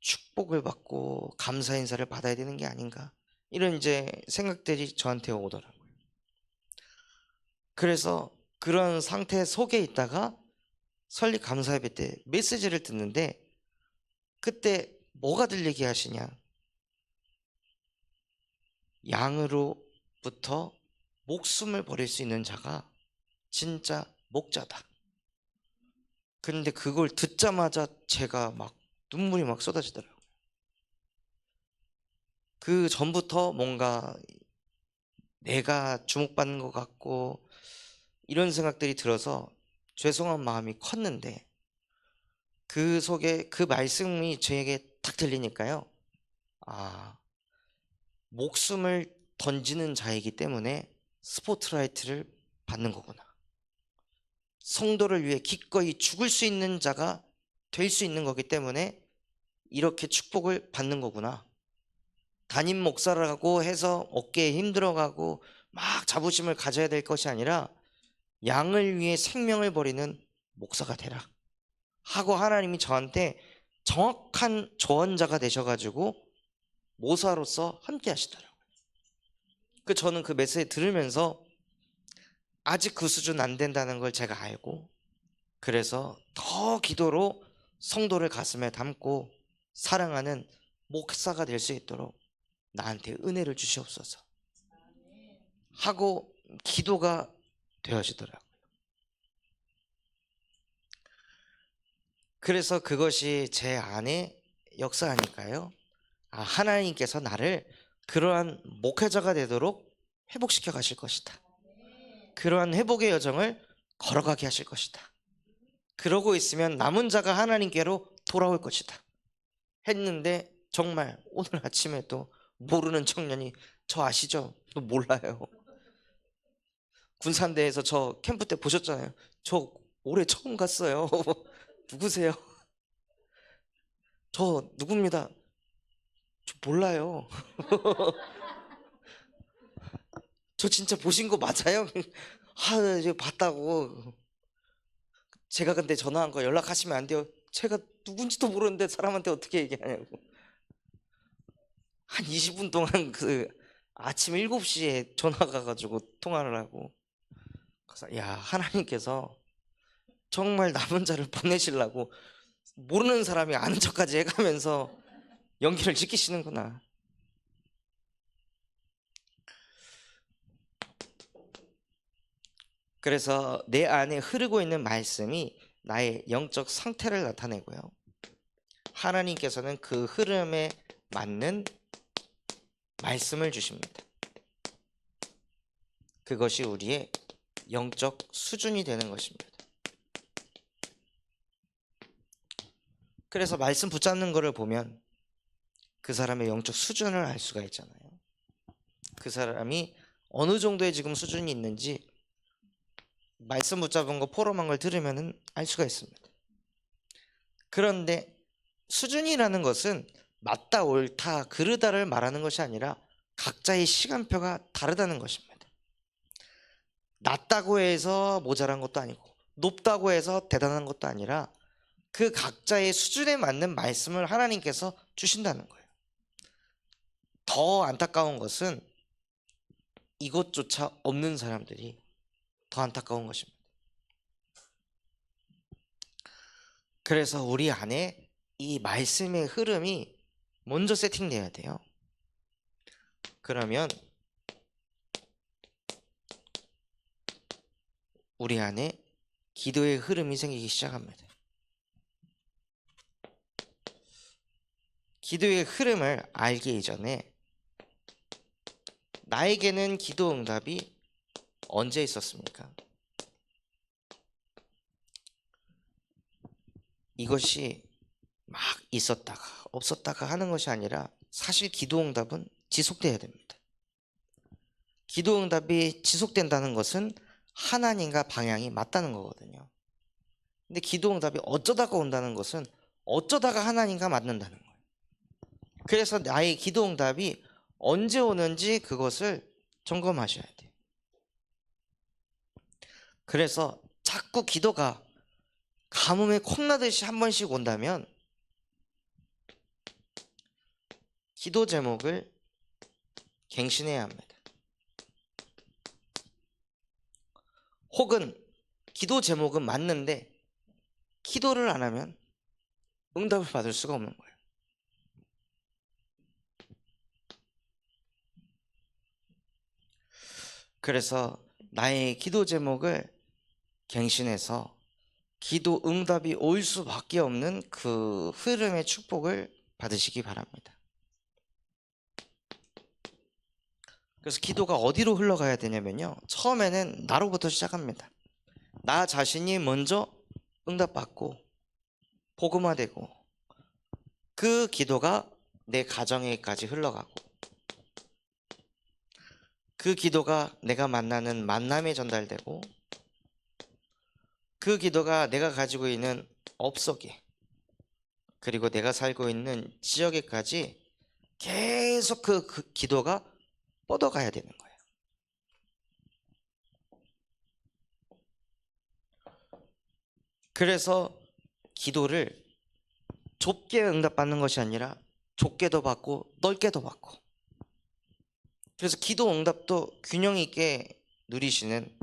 축복을 받고 감사 인사를 받아야 되는 게 아닌가, 이런 이제 생각들이 저한테 오더라고요. 그래서 그런 상태 속에 있다가 설립 감사 예배 때 메시지를 듣는데 그때 뭐가 들리게 하시냐, 양으로부터 목숨을 버릴 수 있는 자가 진짜 목자다. 근데 그걸 듣자마자 제가 막 눈물이 막 쏟아지더라고요. 그 전부터 뭔가 내가 주목받는 것 같고 이런 생각들이 들어서 죄송한 마음이 컸는데 그 속에 그 말씀이 저에게 딱 들리니까요, 아, 목숨을 던지는 자이기 때문에 스포트라이트를 받는 거구나. 성도를 위해 기꺼이 죽을 수 있는 자가 될 수 있는 거기 때문에 이렇게 축복을 받는 거구나. 담임 목사라고 해서 어깨에 힘들어가고 막 자부심을 가져야 될 것이 아니라 양을 위해 생명을 버리는 목사가 되라 하고 하나님이 저한테 정확한 조언자가 되셔가지고 모사로서 함께 하시더라고요. 저는 그 메시지 들으면서 아직 그 수준 안 된다는 걸 제가 알고, 그래서 더 기도로 성도를 가슴에 담고 사랑하는 목사가 될 수 있도록 나한테 은혜를 주시옵소서 하고 기도가 되어지더라고요. 그래서 그것이 제 안에 역사하니까요, 아, 하나님께서 나를 그러한 목회자가 되도록 회복시켜 가실 것이다. 그러한 회복의 여정을 걸어가게 하실 것이다. 그러고 있으면 남은 자가 하나님께로 돌아올 것이다 했는데, 정말 오늘 아침에 또 모르는 청년이, 저 아시죠? 또 몰라요. 군산대에서 저 캠프 때 보셨잖아요. 저 올해 처음 갔어요. 누구세요? 저 누굽니다. 저 몰라요. 저 진짜 보신 거 맞아요? 아, 이제 봤다고. 제가 근데 전화한 거 연락하시면 안 돼요. 제가 누군지도 모르는데 사람한테 어떻게 얘기하냐고. 한 20분 동안 그 아침 7시에 전화가 가지고 통화를 하고, 그래서 야, 하나님께서 정말 남은 자를 보내시려고 모르는 사람이 아는 척까지 해가면서 연기를 지키시는구나. 그래서 내 안에 흐르고 있는 말씀이 나의 영적 상태를 나타내고요, 하나님께서는 그 흐름에 맞는 말씀을 주십니다. 그것이 우리의 영적 수준이 되는 것입니다. 그래서 말씀 붙잡는 거를 보면 그 사람의 영적 수준을 알 수가 있잖아요. 그 사람이 어느 정도의 지금 수준이 있는지 말씀 붙잡은 거 포럼한 걸 들으면 알 수가 있습니다. 그런데 수준이라는 것은 맞다 옳다 그르다를 말하는 것이 아니라 각자의 시간표가 다르다는 것입니다. 낮다고 해서 모자란 것도 아니고 높다고 해서 대단한 것도 아니라 그 각자의 수준에 맞는 말씀을 하나님께서 주신다는 거예요. 더 안타까운 것은 이것조차 없는 사람들이 더 안타까운 것입니다. 그래서 우리 안에 이 말씀의 흐름이 먼저 세팅돼야 돼요. 그러면 우리 안에 기도의 흐름이 생기기 시작합니다. 기도의 흐름을 알기 이전에 나에게는 기도 응답이 언제 있었습니까? 이것이 막 있었다가 없었다가 하는 것이 아니라 사실 기도 응답은 지속돼야 됩니다. 기도 응답이 지속된다는 것은 하나님과 방향이 맞다는 거거든요. 근데 기도 응답이 어쩌다가 온다는 것은 어쩌다가 하나님과 맞는다는 거예요. 그래서 나의 기도 응답이 언제 오는지 그것을 점검하셔야 돼요. 그래서 자꾸 기도가 가뭄에 콩나듯이 한 번씩 온다면 기도 제목을 갱신해야 합니다. 혹은 기도 제목은 맞는데 기도를 안 하면 응답을 받을 수가 없는 거예요. 그래서 나의 기도 제목을 갱신해서 기도 응답이 올 수밖에 없는 그 흐름의 축복을 받으시기 바랍니다. 그래서 기도가 어디로 흘러가야 되냐면요, 처음에는 나로부터 시작합니다. 나 자신이 먼저 응답받고 복음화되고 그 기도가 내 가정에까지 흘러가고 그 기도가 내가 만나는 만남에 전달되고 그 기도가 내가 가지고 있는 업 속에 그리고 내가 살고 있는 지역에까지 계속 그 기도가 뻗어가야 되는 거예요. 그래서 기도를 좁게 응답받는 것이 아니라 좁게도 받고 넓게도 받고, 그래서 기도 응답도 균형 있게 누리시는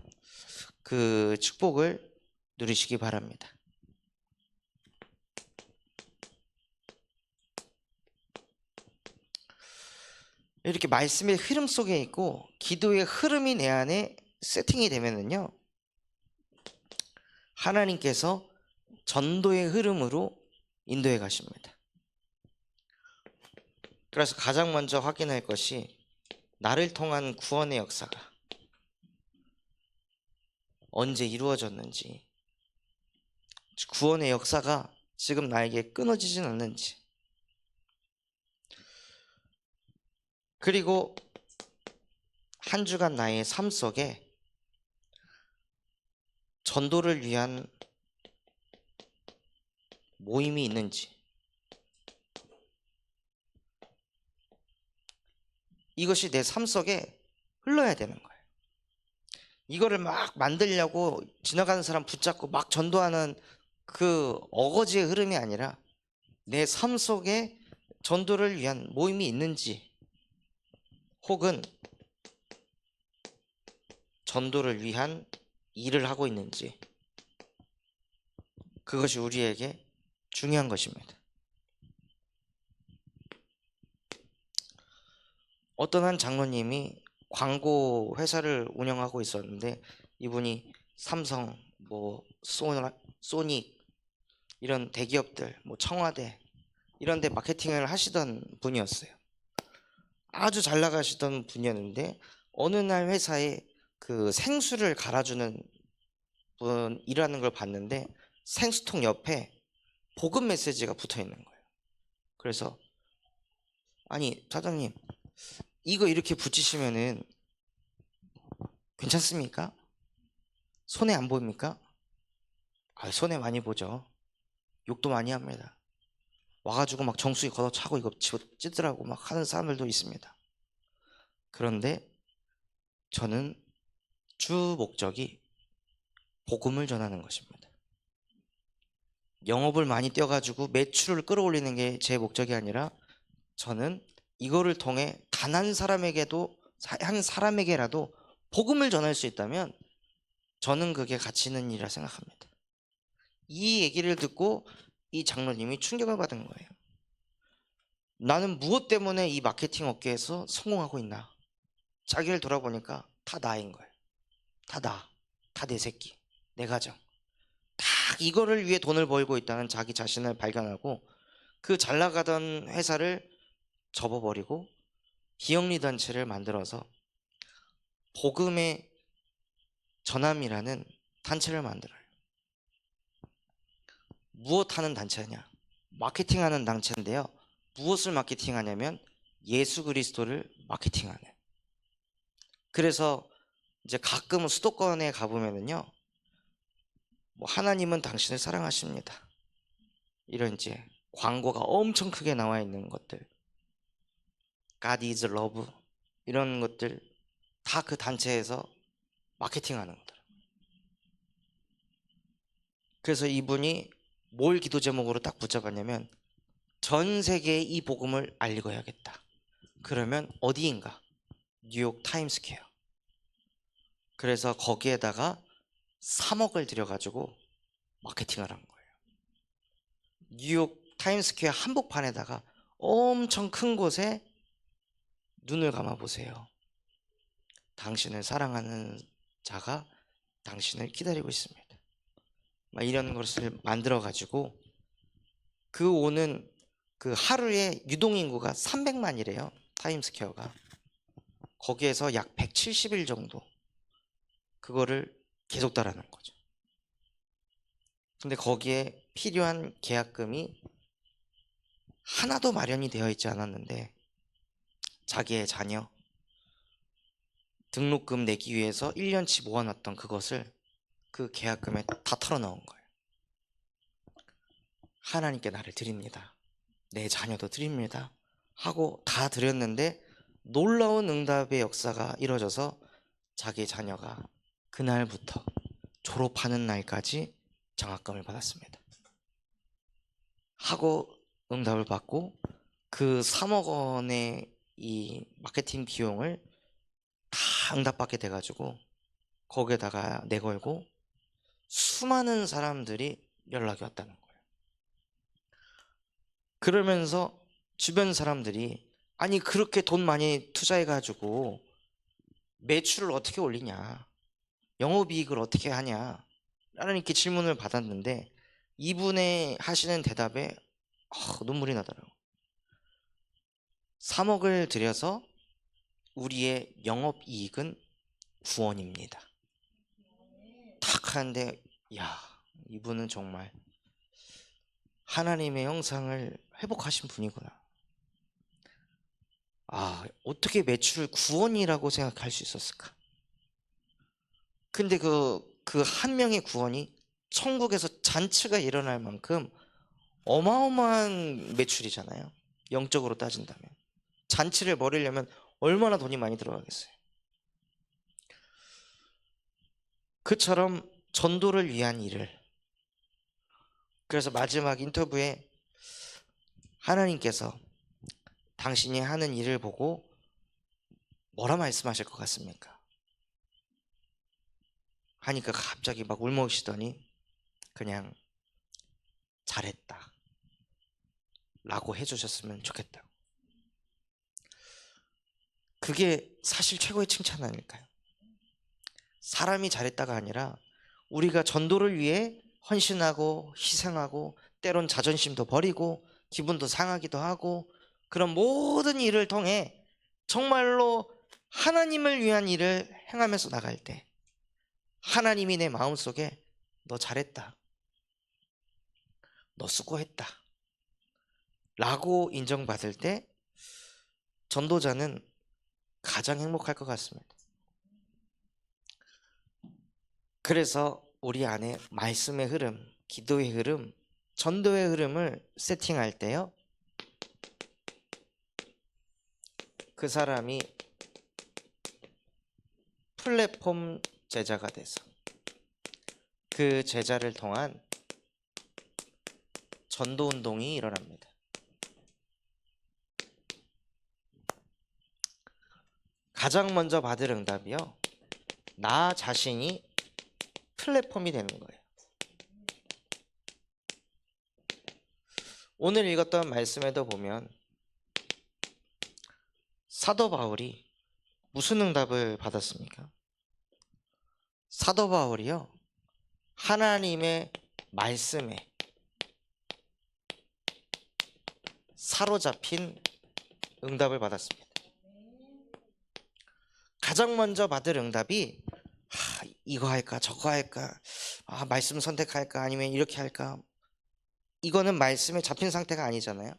그 축복을 누리시기 바랍니다. 이렇게 말씀의 흐름 속에 있고 기도의 흐름이 내 안에 세팅이 되면은요, 하나님께서 전도의 흐름으로 인도해 가십니다. 그래서 가장 먼저 확인할 것이 나를 통한 구원의 역사가 언제 이루어졌는지, 구원의 역사가 지금 나에게 끊어지진 않는지, 그리고 한 주간 나의 삶 속에 전도를 위한 모임이 있는지, 이것이 내 삶 속에 흘러야 되는 거예요. 이거를 막 만들려고 지나가는 사람 붙잡고 막 전도하는 그 어거지의 흐름이 아니라 내 삶 속에 전도를 위한 모임이 있는지, 혹은 전도를 위한 일을 하고 있는지, 그것이 우리에게 중요한 것입니다. 어떤 한 장로님이 광고 회사를 운영하고 있었는데 이분이 삼성, 소니 이런 대기업들, 청와대 이런 데 마케팅을 하시던 분이었어요. 아주 잘 나가시던 분이었는데 어느 날 회사에 그 생수를 갈아주는 분 일하는 걸 봤는데 생수통 옆에 복음 메시지가 붙어 있는 거예요. 그래서 아니 사장님 이거 이렇게 붙이시면은 괜찮습니까? 손해 안 보입니까? 아, 손해 많이 보죠. 욕도 많이 합니다. 와가지고 막 정수기 걷어차고 이거 찌더라고 막 하는 사람들도 있습니다. 그런데 저는 주 목적이 복음을 전하는 것입니다. 영업을 많이 뛰어가지고 매출을 끌어올리는 게 제 목적이 아니라 저는 이거를 통해 단 한 사람에게도 한 사람에게라도 복음을 전할 수 있다면 저는 그게 가치 있는 일이라 생각합니다. 이 얘기를 듣고 이 장로님이 충격을 받은 거예요. 나는 무엇 때문에 이 마케팅 업계에서 성공하고 있나? 자기를 돌아보니까 다 나인 거예요. 다 나, 다 내 새끼, 내 가정. 딱 이거를 위해 돈을 벌고 있다는 자기 자신을 발견하고 그 잘 나가던 회사를 접어버리고 비영리 단체를 만들어서 복음의 전함이라는 단체를 만들어요. 무엇 하는 단체냐? 마케팅하는 단체인데요. 무엇을 마케팅하냐면 예수 그리스도를 마케팅하는. 그래서 이제 가끔 수도권에 가보면은요, 뭐 하나님은 당신을 사랑하십니다. 이런 이제 광고가 엄청 크게 나와 있는 것들, God is love 이런 것들 다 그 단체에서 마케팅하는 거더라고요. 그래서 이분이 뭘 기도 제목으로 딱 붙잡았냐면 전 세계에 이 복음을 알리고 해야겠다. 그러면 어디인가? 뉴욕 타임스퀘어. 그래서 거기에다가 3억을 들여가지고 마케팅을 한 거예요. 뉴욕 타임스퀘어 한복판에다가 엄청 큰 곳에 눈을 감아 보세요. 당신을 사랑하는 자가 당신을 기다리고 있습니다. 막 이런 것을 만들어 가지고 그 오는 그 하루에 유동인구가 300만이래요. 타임스퀘어가. 거기에서 약 170일 정도 그거를 계속 따라하는 거죠. 근데 거기에 필요한 계약금이 하나도 마련이 되어 있지 않았는데 자기의 자녀 등록금 내기 위해서 1년치 모아놨던 그것을 그 계약금에 다 털어넣은 거예요. 하나님께 나를 드립니다. 내 자녀도 드립니다. 하고 다 드렸는데 놀라운 응답의 역사가 이루어져서 자기 자녀가 그날부터 졸업하는 날까지 장학금을 받았습니다. 하고 응답을 받고 그 3억 원의 이 마케팅 비용을 다 응답받게 돼가지고 거기에다가 내걸고 수많은 사람들이 연락이 왔다는 거예요. 그러면서 주변 사람들이 아니 그렇게 돈 많이 투자해가지고 매출을 어떻게 올리냐, 영업이익을 어떻게 하냐 라는 이렇게 질문을 받았는데 이분의 하시는 대답에 눈물이 나더라고요. 3억을 들여서 우리의 영업이익은 9원입니다. 탁 하는데 야, 이분은 정말 하나님의 형상을 회복하신 분이구나. 아, 어떻게 매출을 9원이라고 생각할 수 있었을까? 근데 그 한 명의 구원이 천국에서 잔치가 일어날 만큼 어마어마한 매출이잖아요. 영적으로 따진다면. 잔치를 벌이려면 얼마나 돈이 많이 들어가겠어요. 그처럼 전도를 위한 일을. 그래서 마지막 인터뷰에 하나님께서 당신이 하는 일을 보고 뭐라 말씀하실 것 같습니까? 하니까 갑자기 막 울먹이시더니 그냥 잘했다 라고 해주셨으면 좋겠다. 그게 사실 최고의 칭찬 아닐까요? 사람이 잘했다가 아니라 우리가 전도를 위해 헌신하고 희생하고 때론 자존심도 버리고 기분도 상하기도 하고 그런 모든 일을 통해 정말로 하나님을 위한 일을 행하면서 나갈 때 하나님이 내 마음속에 너 잘했다. 너 수고했다 라고 인정받을 때 전도자는 가장 행복할 것 같습니다. 그래서 우리 안에 말씀의 흐름, 기도의 흐름, 전도의 흐름을 세팅할 때요, 그 사람이 플랫폼 제자가 돼서 그 제자를 통한 전도 운동이 일어납니다. 가장 먼저 받을 응답이요, 나 자신이 플랫폼이 되는 거예요. 오늘 읽었던 말씀에도 보면 사도 바울이 무슨 응답을 받았습니까? 사도 바울이요, 하나님의 말씀에 사로잡힌 응답을 받았습니다. 가장 먼저 받을 응답이 이거 할까 저거 할까, 말씀 선택할까 아니면 이렇게 할까, 이거는 말씀에 잡힌 상태가 아니잖아요.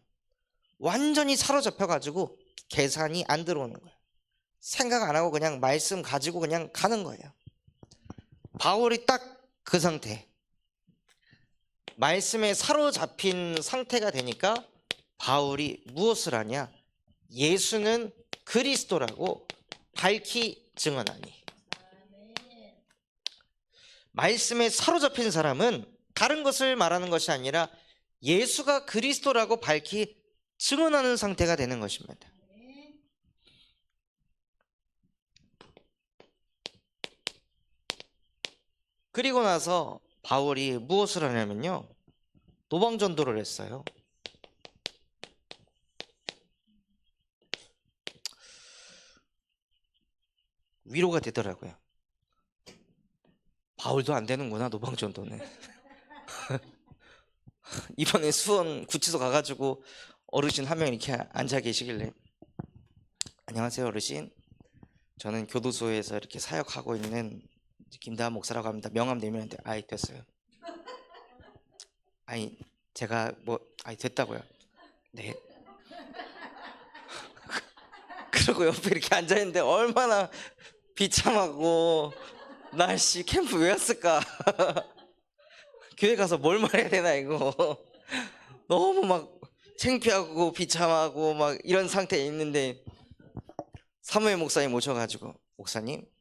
완전히 사로잡혀 가지고 계산이 안 들어오는 거예요. 생각 안 하고 그냥 말씀 가지고 그냥 가는 거예요. 바울이 딱 그 상태, 말씀에 사로잡힌 상태가 되니까 바울이 무엇을 하냐, 예수는 그리스도라고 밝히 증언하니. 말씀에 사로잡힌 사람은 다른 것을 말하는 것이 아니라 예수가 그리스도라고 밝히 증언하는 상태가 되는 것입니다. 그리고 나서 바울이 무엇을 하냐면요, 노방전도를 했어요. 위로가 되더라고요. 바울도 안 되는구나, 노방전도는. 이번에 수원 구치소 가가지고 어르신 한 명 이렇게 앉아 계시길래, 안녕하세요 어르신, 저는 교도소에서 이렇게 사역하고 있는 김다한 목사라고 합니다. 명함 내밀었는데 아이 됐어요. 아니 제가 됐다고요. 네. 그러고 옆에 이렇게 앉아있는데 얼마나 비참하고, 날씨 캠프 왜 왔을까. 교회 가서 뭘 말해야 되나 이거. 너무 막 창피하고 비참하고 막 이런 상태에 있는데 사무엘 목사님 오셔가지고, 목사님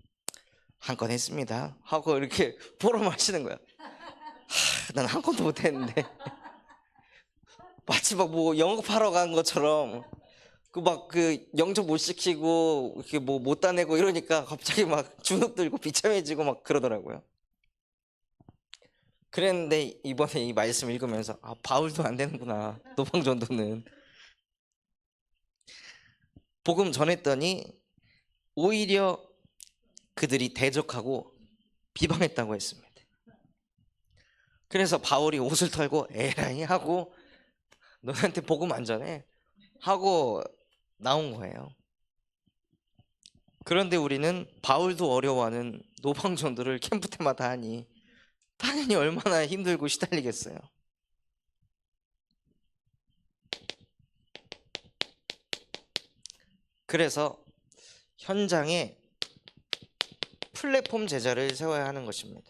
한 건 했습니다 하고 이렇게 보름하시는 거야. 난 한 건도 못했는데. 마치 막 뭐 영업하러 간 것처럼 그 영접 못 시키고 이렇게 뭐 못 따내고 이러니까 갑자기 막 주눅 들고 비참해지고 막 그러더라고요. 그랬는데 이번에 이 말씀 읽으면서 바울도 안 되는구나, 노방전도는. 복음 전했더니 오히려 그들이 대적하고 비방했다고 했습니다. 그래서 바울이 옷을 털고 에라이 하고 너한테 복음 안 전해 하고 나온 거예요. 그런데 우리는 바울도 어려워하는 노방전도를 캠프 때마다 하니 당연히 얼마나 힘들고 시달리겠어요. 그래서 현장에 플랫폼 제자를 세워야 하는 것입니다.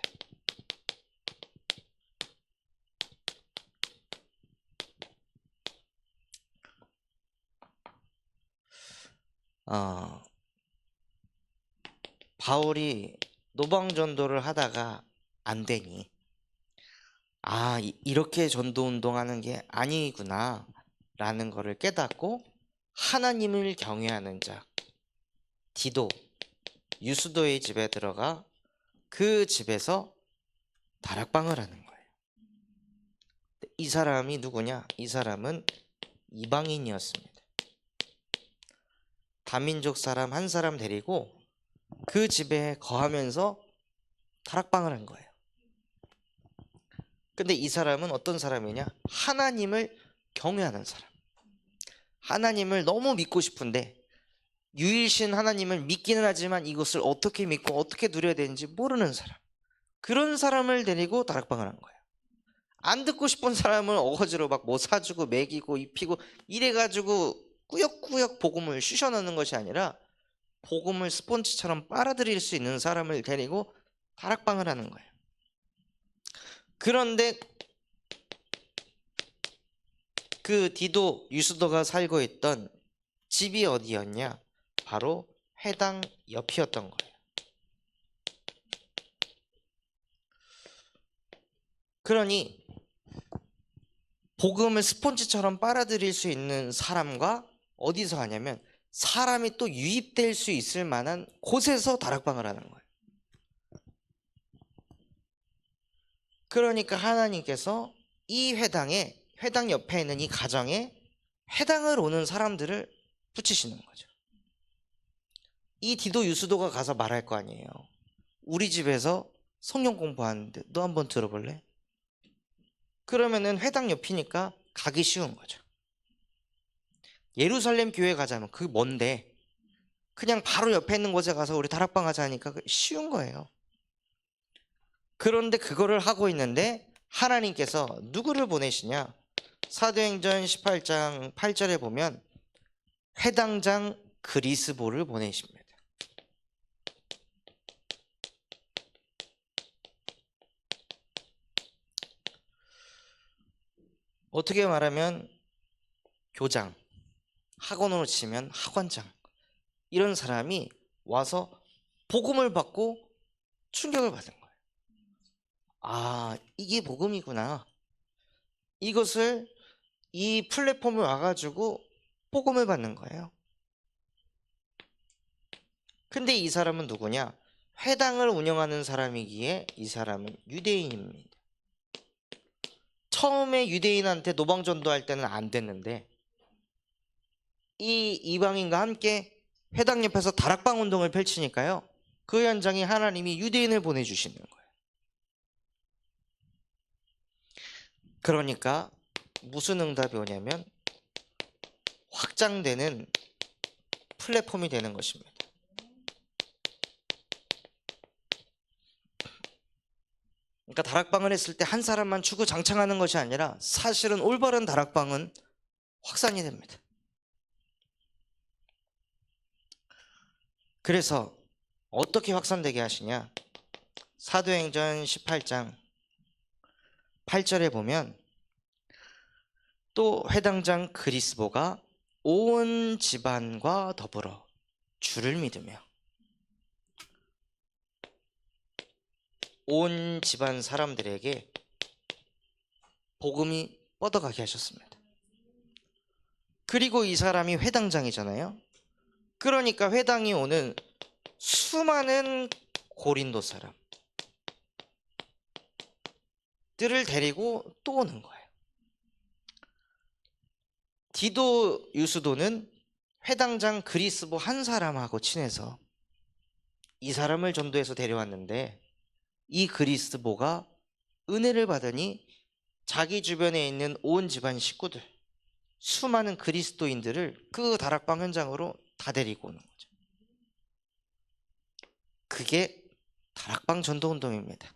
바울이 노방전도를 하다가 안 되니 이렇게 전도 운동하는 게 아니구나 라는 거를 깨닫고 하나님을 경외하는 자 디도, 유스도의 집에 들어가 그 집에서 다락방을 하는 거예요. 이 사람이 누구냐? 이 사람은 이방인이었습니다. 다민족 사람 한 사람 데리고 그 집에 거하면서 다락방을 한 거예요. 근데 이 사람은 어떤 사람이냐? 하나님을 경외하는 사람. 하나님을 너무 믿고 싶은데 유일신 하나님을 믿기는 하지만 이것을 어떻게 믿고 어떻게 누려야 되는지 모르는 사람. 그런 사람을 데리고 다락방을 한 거예요. 안 듣고 싶은 사람을 어거지로 막 뭐 사주고 먹이고 입히고 이래가지고 꾸역꾸역 복음을 쑤셔넣는 것이 아니라 복음을 스폰지처럼 빨아들일 수 있는 사람을 데리고 다락방을 하는 거예요. 그런데 그 디도 유스도가 살고 있던 집이 어디였냐? 바로 회당 옆이었던 거예요. 그러니 복음을 스폰지처럼 빨아들일 수 있는 사람과 어디서 하냐면 사람이 또 유입될 수 있을 만한 곳에서 다락방을 하는 거예요. 그러니까 하나님께서 이 회당 옆에 있는 이 가정에 회당을 오는 사람들을 붙이시는 거죠. 이 디도 유스도가 가서 말할 거 아니에요. 우리 집에서 성경 공부하는데 너 한번 들어볼래? 그러면은 회당 옆이니까 가기 쉬운 거죠. 예루살렘 교회 가자면 그게 뭔데? 그냥 바로 옆에 있는 곳에 가서 우리 다락방 하자 하니까 쉬운 거예요. 그런데 그거를 하고 있는데 하나님께서 누구를 보내시냐? 사도행전 18장 8절에 보면 회당장 그리스보를 보내십니다. 어떻게 말하면 교장, 학원으로 치면 학원장, 이런 사람이 와서 복음을 받고 충격을 받은 거예요. 아, 이게 복음이구나. 이것을 이 플랫폼에 와가지고 복음을 받는 거예요. 근데 이 사람은 누구냐? 회당을 운영하는 사람이기에 이 사람은 유대인입니다. 처음에 유대인한테 노방전도할 때는 안 됐는데 이 이방인과 함께 회당 옆에서 다락방 운동을 펼치니까요, 그 현장에 하나님이 유대인을 보내주시는 거예요. 그러니까 무슨 응답이 오냐면 확장되는 플랫폼이 되는 것입니다. 그러니까 다락방을 했을 때 한 사람만 주구장창하는 것이 아니라 사실은 올바른 다락방은 확산이 됩니다. 그래서 어떻게 확산되게 하시냐? 사도행전 18장 8절에 보면 또 회당장 그리스보가 온 집안과 더불어 주를 믿으며, 온 집안 사람들에게 복음이 뻗어가게 하셨습니다. 그리고 이 사람이 회당장이잖아요. 그러니까 회당이 오는 수많은 고린도 사람들을 데리고 또 오는 거예요. 디도 유스도는 회당장 그리스보 한 사람하고 친해서 이 사람을 전도해서 데려왔는데 이 그리스보가 은혜를 받으니 자기 주변에 있는 온 집안 식구들, 수많은 그리스도인들을 그 다락방 현장으로 다 데리고 오는 거죠. 그게 다락방 전도운동입니다.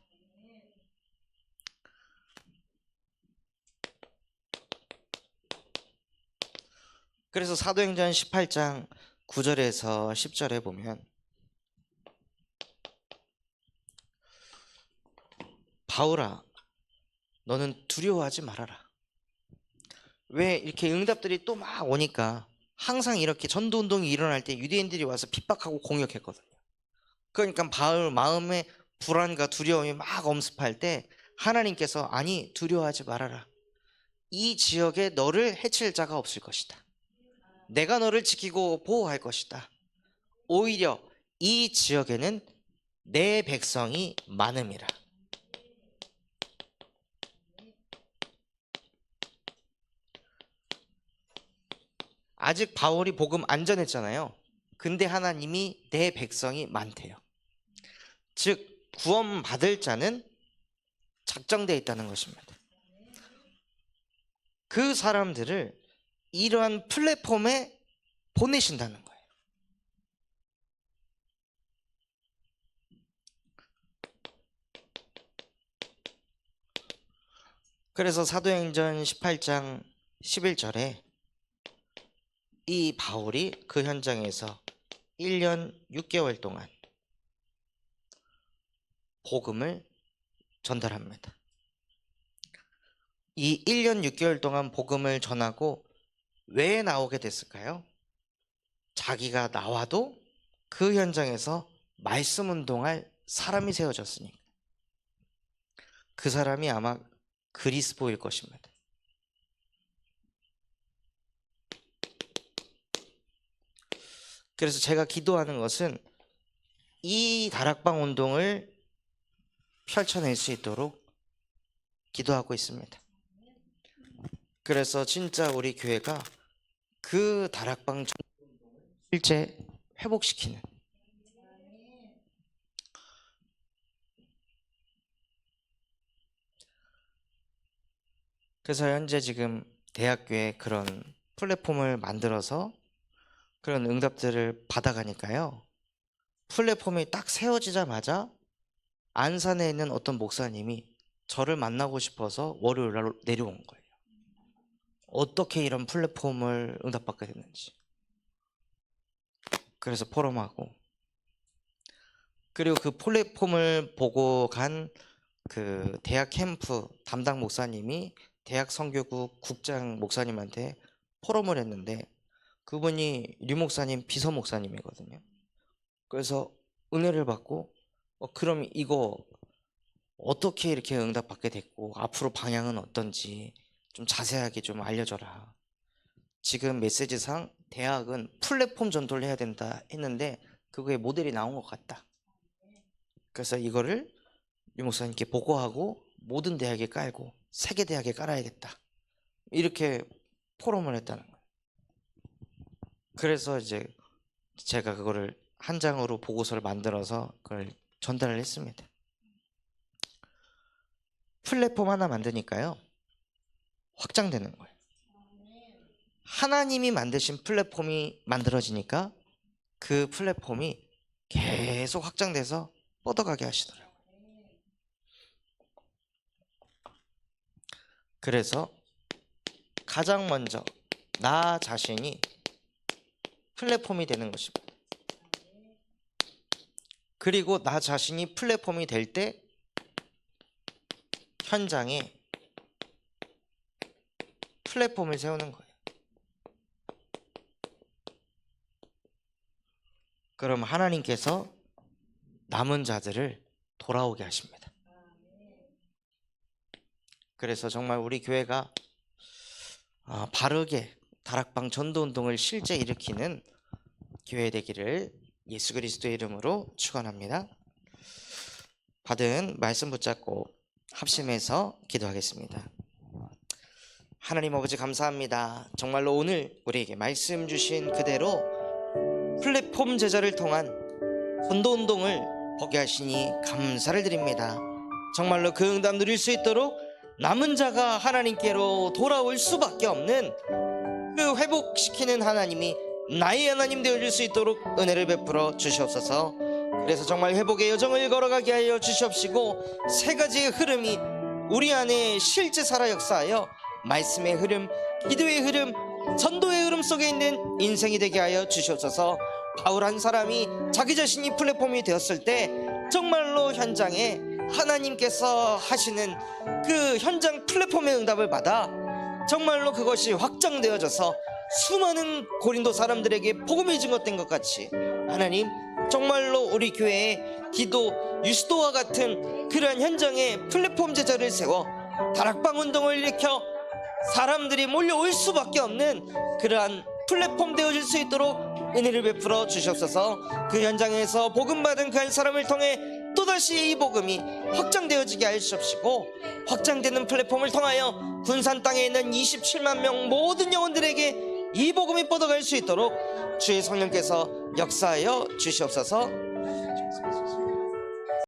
그래서 사도행전 18장 9절에서 10절에 보면 바울아, 너는 두려워하지 말아라. 왜 이렇게 응답들이 또 막 오니까 항상 이렇게 전도운동이 일어날 때 유대인들이 와서 핍박하고 공격했거든요. 그러니까 바울 마음에 불안과 두려움이 막 엄습할 때 하나님께서 아니 두려워하지 말아라. 이 지역에 너를 해칠 자가 없을 것이다. 내가 너를 지키고 보호할 것이다. 오히려 이 지역에는 내 백성이 많음이라. 아직 바울이 복음 안 전했잖아요. 근데 하나님이 내 백성이 많대요. 즉 구원 받을 자는 작정되어 있다는 것입니다. 그 사람들을 이러한 플랫폼에 보내신다는 거예요. 그래서 사도행전 18장 11절에 이 바울이 그 현장에서 1년 6개월 동안 복음을 전달합니다. 이 1년 6개월 동안 복음을 전하고 왜 나오게 됐을까요? 자기가 나와도 그 현장에서 말씀 운동할 사람이 세워졌으니까. 그 사람이 아마 그리스도일 것입니다. 그래서 제가 기도하는 것은 이 다락방 운동을 펼쳐낼 수 있도록 기도하고 있습니다. 그래서 진짜 우리 교회가 그 다락방 실제 회복시키는, 그래서 현재 지금 대학교에 그런 플랫폼을 만들어서 그런 응답들을 받아가니까요, 플랫폼이 딱 세워지자마자 안산에 있는 어떤 목사님이 저를 만나고 싶어서 월요일날 내려온 거예요. 어떻게 이런 플랫폼을 응답받게 됐는지. 그래서 포럼하고, 그리고 그 플랫폼을 보고 간 그 대학 캠프 담당 목사님이 대학 선교국 국장 목사님한테 포럼을 했는데, 그분이 류 목사님 비서 목사님이거든요. 그래서 은혜를 받고 그럼 이거 어떻게 이렇게 응답받게 됐고 앞으로 방향은 어떤지 좀 자세하게 좀 알려줘라. 지금 메시지상 대학은 플랫폼 전도를 해야 된다 했는데 그거에 모델이 나온 것 같다. 그래서 이거를 유 목사님께 보고하고 모든 대학에 깔고 세계 대학에 깔아야겠다. 이렇게 포럼을 했다는 거예요. 그래서 이제 제가 그거를 한 장으로 보고서를 만들어서 그걸 전달을 했습니다. 플랫폼 하나 만드니까요, 확장되는 거예요. 하나님이 만드신 플랫폼이 만들어지니까 그 플랫폼이 계속 확장돼서 뻗어가게 하시더라고요. 그래서 가장 먼저 나 자신이 플랫폼이 되는 것입니다. 그리고 나 자신이 플랫폼이 될 때 현장에 플랫폼을 세우는 거예요. 그럼 하나님께서 남은 자들을 돌아오게 하십니다. 그래서 정말 우리 교회가 바르게 다락방 전도운동을 실제 일으키는 교회 되기를 예수 그리스도의 이름으로 축원합니다. 받은 말씀 붙잡고 합심해서 기도하겠습니다. 하나님 아버지 감사합니다. 정말로 오늘 우리에게 말씀 주신 그대로 플랫폼 제자를 통한 전도운동을 보게 하시니 감사를 드립니다. 정말로 그 응답 누릴 수 있도록 남은 자가 하나님께로 돌아올 수밖에 없는 그 회복시키는 하나님이 나의 하나님 되어줄 수 있도록 은혜를 베풀어 주시옵소서. 그래서 정말 회복의 여정을 걸어가게 하여 주시옵시고 세 가지의 흐름이 우리 안에 실제 살아 역사하여 말씀의 흐름, 기도의 흐름, 전도의 흐름 속에 있는 인생이 되게 하여 주시옵소서. 바울 한 사람이 자기 자신이 플랫폼이 되었을 때 정말로 현장에 하나님께서 하시는 그 현장 플랫폼의 응답을 받아 정말로 그것이 확장되어져서 수많은 고린도 사람들에게 복음이 증거된 것 같이 하나님 정말로 우리 교회에 디도, 유스도와 같은 그러한 현장에 플랫폼 제자를 세워 다락방 운동을 일으켜 사람들이 몰려올 수밖에 없는 그러한 플랫폼 되어질 수 있도록 은혜를 베풀어 주시옵소서. 그 현장에서 복음 받은 그 한 사람을 통해 또다시 이 복음이 확장되어지게 하시옵시고 확장되는 플랫폼을 통하여 군산 땅에 있는 27만 명 모든 영혼들에게 이 복음이 뻗어갈 수 있도록 주의 성령께서 역사하여 주시옵소서.